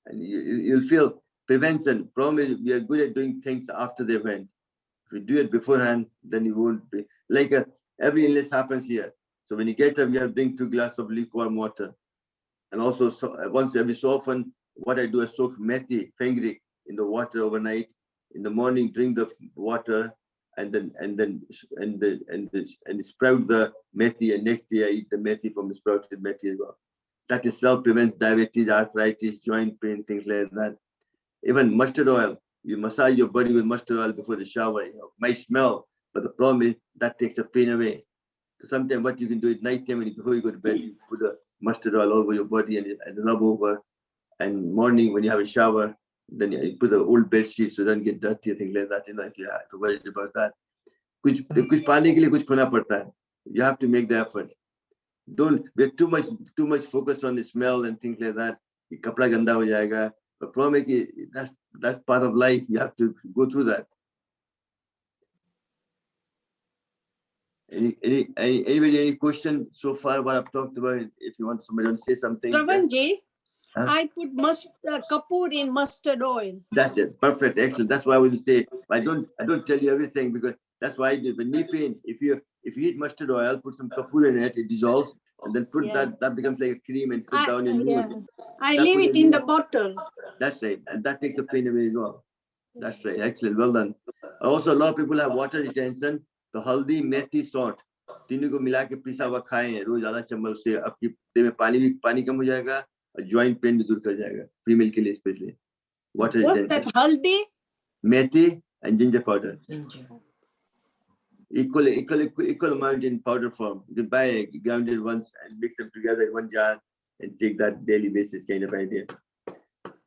and you'll feel prevention. Problem is, we are good at doing things after the event. If you do it beforehand, then you won't be like every illness happens here. So when you get up, you have to drink 2 glasses of lukewarm water, and also once every so often, what I do is soak methi, fenugreek, in the water overnight. In the morning, drink the water, and sprout the methi, and next day I eat the methi from the sprouted methi as well. That itself prevents diabetes, arthritis, joint pain, things like that. Even mustard oil, you massage your body with mustard oil before the shower. Might smell, but the problem is that takes the pain away. So sometimes what you can do at night time, before you go to bed, you put the mustard oil over your body and rub over. And morning when you have a shower, Then you put the old bed sheets so don't get dirty, things like that. If you're worried about that. कुछ पाने के लिए कुछ खोना पड़ता है. You have to make the effort. Don't get too much focus on the smell and things like that. कपड़ा गंदा हो जाएगा. But problem is कि that's part of life. You have to go through that. Anybody any question so far what I've talked about? If you want somebody to say something. Shravanji, Huh? I put kapoor in mustard oil. That's it. Perfect. Excellent. That's why I would say I don't tell you everything because that's why I do. But knee pain, if you eat mustard oil, put some kapoor in it, it dissolves, and then put that becomes like a cream and put down in knee. I leave it in the bottle. That's right. And that takes the pain away as well. That's right. Excellent. Well done. Also, a lot of people have water retention. तो हल्दी मेथी सौंठ तीनों को मिला के पिसा हुआ खाएं रोज आधा चम्मच से आपकी देह में पानी कम हो जाएगा और जॉइंट पेन भी दूर कर जाएगा फीमेल के लिए specially water What's that? Haldi, methi and ginger powder equal amount in powder form. You can buy grounded ones and mix them together in one jar and take that daily basis kind of idea.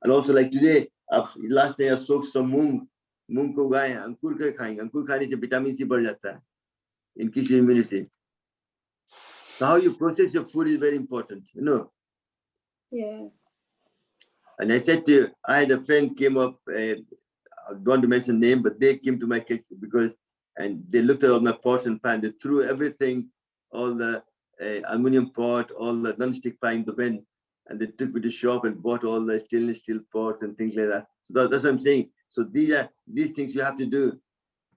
And also like today last day I soaked some मूंग को उगाए अंकुर के खाएंगे अंकुर खाने से vitamin C बढ़ जाता है increase your immunity. So how you process your food is very important, you know. yeah. And I said to you, I had a friend came up, I don't want to mention name, but they came to my kitchen and they looked at all my pots and pans. They threw everything, all the aluminum pot, all the non-stick pan in the bin, and they took me to shop and bought all the stainless steel pots and things like that. So that's what I'm saying. So these things you have to do,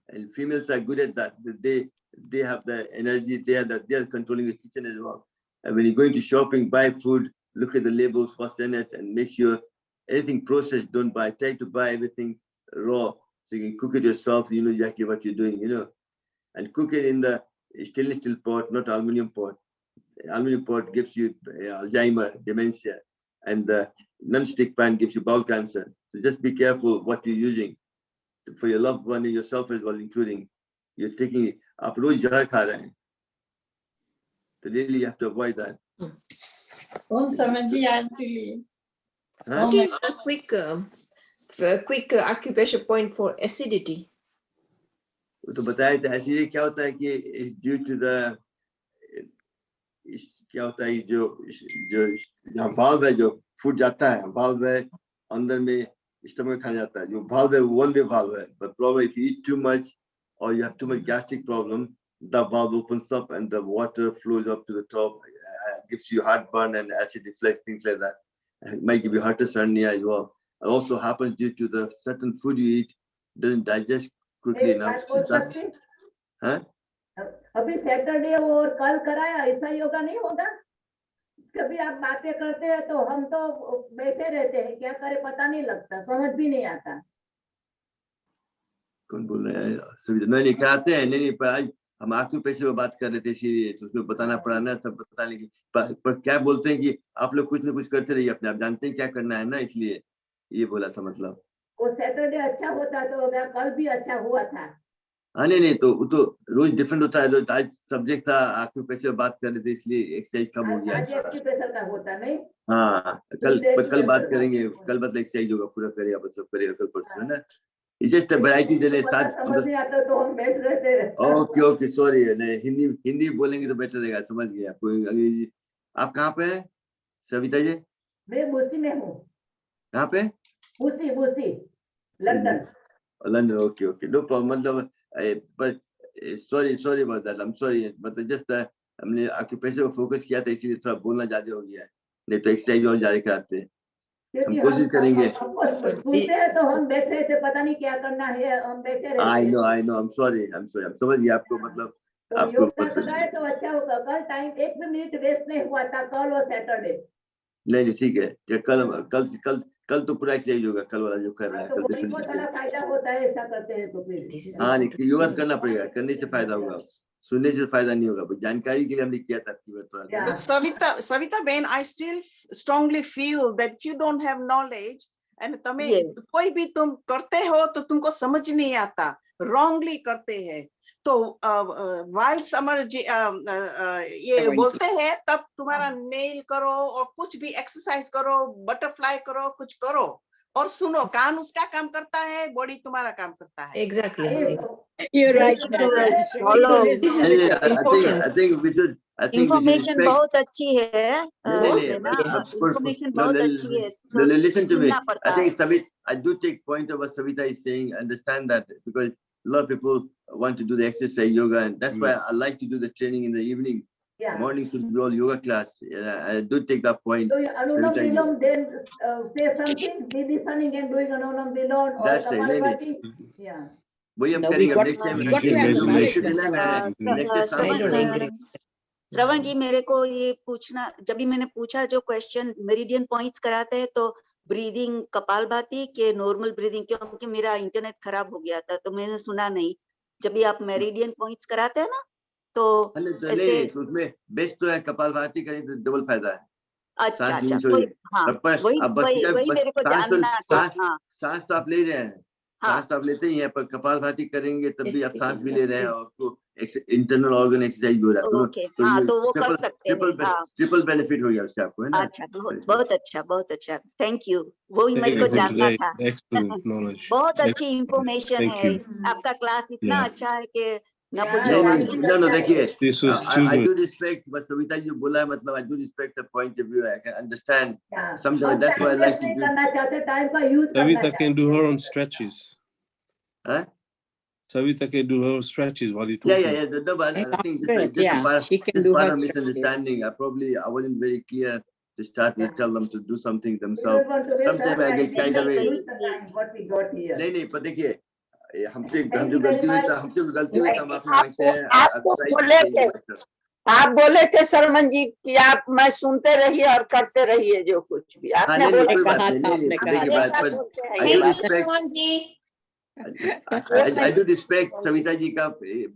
and females are good at that. They have the energy. They are controlling the kitchen as well. And when you're going to shopping, buy food, look at the labels, what's in it, and make sure anything processed don't buy. Try to buy everything raw so you can cook it yourself. You know exactly what you're doing. You know, and cook it in the stainless steel pot, not aluminum pot. Aluminum pot gives you Alzheimer, dementia, and the non-stick pan gives you bowel cancer. So just be careful what you're using for your loved one and yourself as well, including you're taking आप रोज जहर खा रहे हैं. So really you have to avoid that. Samanji, I'm feeling. What is a quick acupressure point for acidity? तो बताया था ऐसे क्या होता है कि due to the क्या होता है जो valve है जो फूट जाता है valve है अंदर में stomach खा जाता है जो valve है one way valve है but probably if you eat too much or you have too much gastric problem the valve opens up and the water flows up to the top gives you heartburn and acid reflux things like that it might give you hiatus hernia as well. It also happens due to the certain food you eat doesn't digest quickly enough. हाँ अभी Saturday और कल कराया ऐसा योगा नहीं होगा कभी आप बातें करते हैं तो हम तो बैठे रहते हैं क्या करे पता नहीं लगता समझ भी नहीं आता कौन बोल रहे हैं सुविधा नहीं कराते हैं नहीं पर आज हम आक्यूप्रेशर पे बात कर रहे थे इसीलिए तो उसमें बताना पड़ा ना सब पता नहीं पर क्या बोलते हैं कि आप लोग कुछ ना कुछ करते रहिए अपने आप जानते हैं क्या करना है ना इसलिए ये बोला था मतलब वो सैटरडे अच्छा होता तो होगा कल भी अच्छा हुआ था हाँ नहीं तो वो तो रोज डिफरेंट होता है रोज आज सब्जेक्ट था आक्यूप्रेशर बात कर रहे थे इसलिए एक्सरसाइज कम हो गया आज आक्यूप्रेशर का होता नहीं हाँ कल बात करेंगे कल मतलब एक्सरसाइज होगा पूरा करेगा सब करेगा कल परसों है ना It's just a variety देने साथ समझ नहीं आता तो हम बैठ रहे थे ओके सॉरी नहीं हिंदी बोलेंगे तो बेटर रहेगा समझ गया कोई अंग्रेजी आप कहाँ पे हैं सविता जी मैं मूसी में हूँ कहाँ पे मूसी लंदन ओके नो प्रॉब्लम मतलब but sorry about that I'm sorry मतलब just हमने ऑक्यूपेशन पे फोकस किया था इसीलिए थोड़ा बोलना ज्यादा हो गया नहीं तो एक्सरसाइज और ज्यादा कराते हैं हम कोशिश करेंगे सुनते हैं तो हम बैठ रहे थे पता नहीं क्या करना है हम बैठे रहे I know I'm sorry I'm समझ गया आपको मतलब तो योगा कराए तो अच्छा होगा कल टाइम एक भी मिनट वेस्ट नहीं हुआ था कल और सैटरडे नहीं ठीक है कल तो पूरा एक्सरसाइज होगा कल वाला जो कर रहे हैं तो बहुत सारा फायदा होता है ऐसा करते हैं तो फिर हाँ नहीं योगा करना पड़ेगा करने से फायदा होगा सुनने से फायदा नहीं होगा जानकारी के लिए हमने किया था But Savita Ben, I still strongly feel that if you don't have knowledge and कोई भी तुम करते हो तो तुमको समझ नहीं आता wrongly करते हैं तो while समर जी ये बोलते हैं तब तुम्हारा नेल करो और कुछ भी एक्सरसाइज करो बटरफ्लाई करो कुछ करो और सुनो, कान उसका काम करता है, बॉडी तुम्हारा काम करता है. Exactly. You're right. Just follow. This is important. I think we should Information respect. बहुत अच्छी है नहीं, ना, information no, बहुत अच्छी है, no, listen to me. सुनना पड़ता I think है. I do take point of what Savita is saying. Understand that because a lot of people want to do the exercise, yoga, and that's why I like to do the training in the evening. Yeah. Morning should be all yoga class. I do take that point. So Anulom Vilom, then say something, be listening and doing Anulom Vilom or That's it. Kapalabhati. Yeah. वही हम No, we करेंगे got- next time. we got to have जो knowledge. lecture देना है, next time I don't agree. श्रवण जी, मेरे को ये पूछना, जब भी मैंने पूछा जो क्वेश्चन मेरिडियन पॉइंट्स कराते हैं तो ब्रीदिंग कपालभाति के नॉर्मल ब्रीदिंग, क्योंकि मेरा इंटरनेट खराब हो गया था तो मैंने सुना नहीं. जब भी आप मेरिडियन पॉइंट्स कराते हैं ना तो ऐसे, तो उसमें बेस्ट तो है कपालभाति करें तो डबल फायदा है. अच्छा सांस अच्छा, भी कोई, हाँ वही मेरे को जानना था. हाँ सांस तो आप ले रहे हैं, सांस तो आप लेते ही हैं, पर कपालभाति करेंगे तब भी आप सांस भी ले रहे हैं और उसको इंटरनल ऑर्गन एक्सरसाइज भी हो रहा है. ओके, हाँ तो वो कर सकते हैं. हाँ ट्रिपल बेनिफिट हो गया उससे आपको, है ना. अच्छा, बहुत अच्छा, बहुत अच्छा, थैंक यू. वो ही मेरे को जानना था. Excellent knowledge. बहुत अच्छी इंफॉर्मेशन Thank है. you. आपका क्लास इतना Yeah. अच्छा है कि ना Yeah. पूछो. No, देखिए, This was too I do good. respect, but Savita जी बोला है, मतलब I do respect the point of view. I can understand. Yeah. Sometimes that's why I like to नहीं do. करना चाहते, time का use करना Savita चाहते. can do her own stretches. Huh? Savita can do her stretches while you Yeah, talking. No, but I think this Correct, is yeah. part, She can this do part her of stretches. misunderstanding. I wasn't very clear to start with. Yeah. Tell them to do something We themselves. don't want to waste Sometimes our I get time. carried away. Use the time what we got here. नहीं, पर देखिए, हमसे Thank you very much. हमसे गलती हुई तो हम माफी मांगते हैं. आपको बोले थे, आप बोले थे शर्मन जी कि आप मैं सुनते रहिए और करते रहिए जो कुछ भी आपने नहीं, बोला. कोई बात कहा नहीं, था, आपने कहा देखिए था. बात पर बोलते हैं I ये do बात. respect. I do respect Savita ji का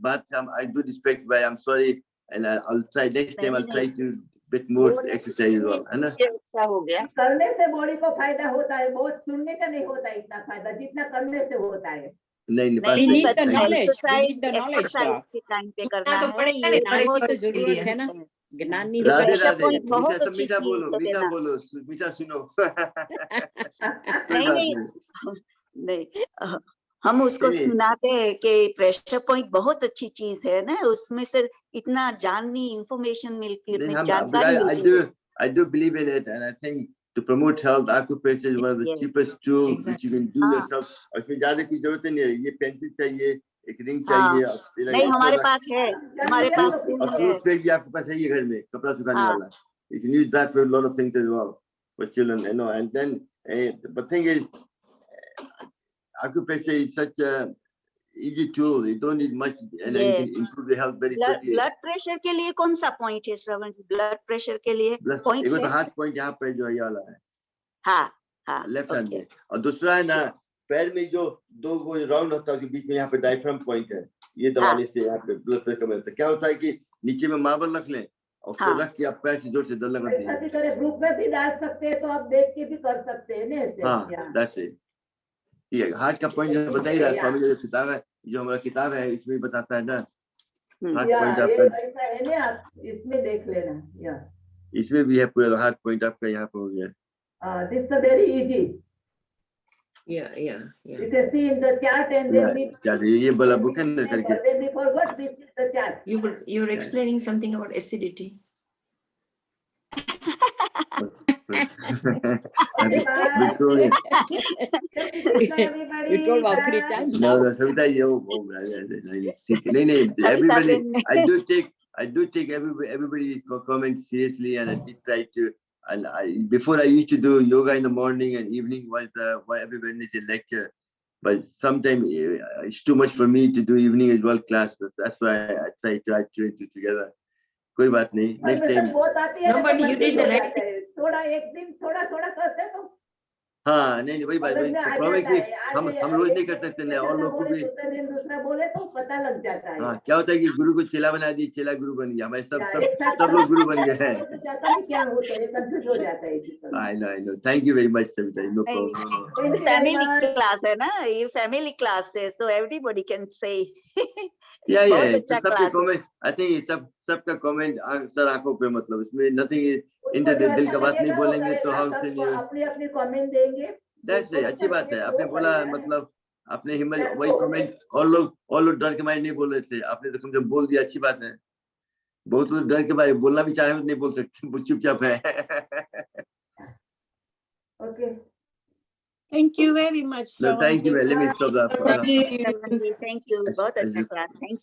बात. I do respect, but I'm sorry, and I'll try next time. I'll try to bit more exercise as well, है ना. ये अच्छा हो गया. करने से बॉडी को फायदा होता है, बहुत सुनने का नहीं होता है इतना फायदा जितना करने से होता है. नहीं, We need the knowledge. We exercise need the knowledge. Exercise के टाइम पे करना तो है. पड़ेगा ये नहीं, बहुत ज्ञान की तो अच्छी जरूरत चीज है ना. है. ज्ञान नहीं राधे pressure राधे. point बहुत मीठा अच्छी मीठा चीज बोलो, है मीठा देना. बोलो, मीठा सुनो. नहीं, नहीं, हम उसको नहीं। सुनाते हैं कि प्रेशर पॉइंट बहुत अच्छी चीज है ना, उसमें से इतना जाननी इंफॉर्मेशन मिलती है, जानकारी मिलती है. I do believe in it, and I think to promote health, acupressure is one of the Yes. cheapest tools which Exactly. you can do हाँ. yourself. और इसमें ज्यादा की जरूरत नहीं है. ये पेंसिल चाहिए, एक रिंग हाँ. चाहिए. नहीं, हमारे पास है, हमारे पास और टूल है. फ्रूट पेड़ भी आपके पास है ये घर में, कपड़ा सुखाने हाँ. वाला. You can use that for a lot of things as well for children, you know. And then the thing is, acupressure is such a easy tool. You don't need much, and then you can improve your health very quickly. Blood pressure के लिए कौन सा point है श्रवण जी? Blood pressure के लिए point एक है. तो हार्ट पॉइंट यहाँ पे जो ये वाला है, हाँ हाँ, लेफ्ट हैंड ओके. में. और दूसरा है ना, पैर में जो दो वो राउंड होता है उसके बीच में यहाँ पे डायफ्राम पॉइंट है. ये दबाने से यहाँ पे ब्लड प्रेशर कम रहता है. क्या होता है कि नीचे में मार्बल रख लें और उसको रख के आप पैर से जोर से दर्द कर ऐसा भी करे, ग्रुप में भी डाल सकते हैं तो आप देख के भी कर सकते हैं ना ऐसे. हाँ, that's it. ये हार्ट का पॉइंट जो बता ही रहा है. स्वामी जी जो किताब है, जो हमारा किताब है, इसमें बताता है ना हार्ट पॉइंट ये आपका. ऐसा है ना, आप इसमें देख लेना. या इसमें भी है पूरा हार्ट पॉइंट आपका यहाँ पे हो गया. this is very easy. Yeah. You can see in the chart and then we ये बोला बुक है ना करके. then we forgot this is the chart. You were explaining something about acidity. You told about 3 times now. No, Savita, नहीं, everybody, I do take everybody's comment seriously, and I did try to. And before I used to do yoga in the morning and evening while every Wednesday lecture, but sometimes it's too much for me to do evening as well class. That's why I try to add two and two together. कोई बात नहीं. Next time. No, but you did the right thing. थोड़ा एक दिन थोड़ा करते तो हाँ, नहीं वही बात. हम रोज नहीं कर सकते ना, और लोग को भी. दूसरा बोले तो पता लग जाता है. हाँ, क्या होता है कि गुरु को चेला बना दी, चेला गुरु बन गया. हमारे सब लोग गुरु बन गए हैं. क्या होता है, कंफ्यूज हो जाता है. I know. Thank you very much, Savita. No problem. Family class है ना, ये फैमिली क्लास है, so everybody can say. Yeah. बहुत अच्छा सबके क्लास. कमेंट, I think सबका कमेंट सर आंखों पे, मतलब इसमें nothing is into the दिल का बात नहीं बोलेंगे तो how can you. अपनी कमेंट देंगे, दैट्स इट, अच्छी बात है। आपने बोला, मतलब आपने हिम्मत, वही कमेंट, और लोग डर के मारे नहीं बोल रहे थे, आपने तो कम से कम बोल दिया, अच्छी बात है। बहुत लोग डर के मारे बोलना भी चाहे तो नहीं बोल सकते, वो चुपचाप है। Okay. Thank you very much, No, thank you, Shravanji. let me stop that. Thank you, बहुत अच्छा क्लास, थैंक यू।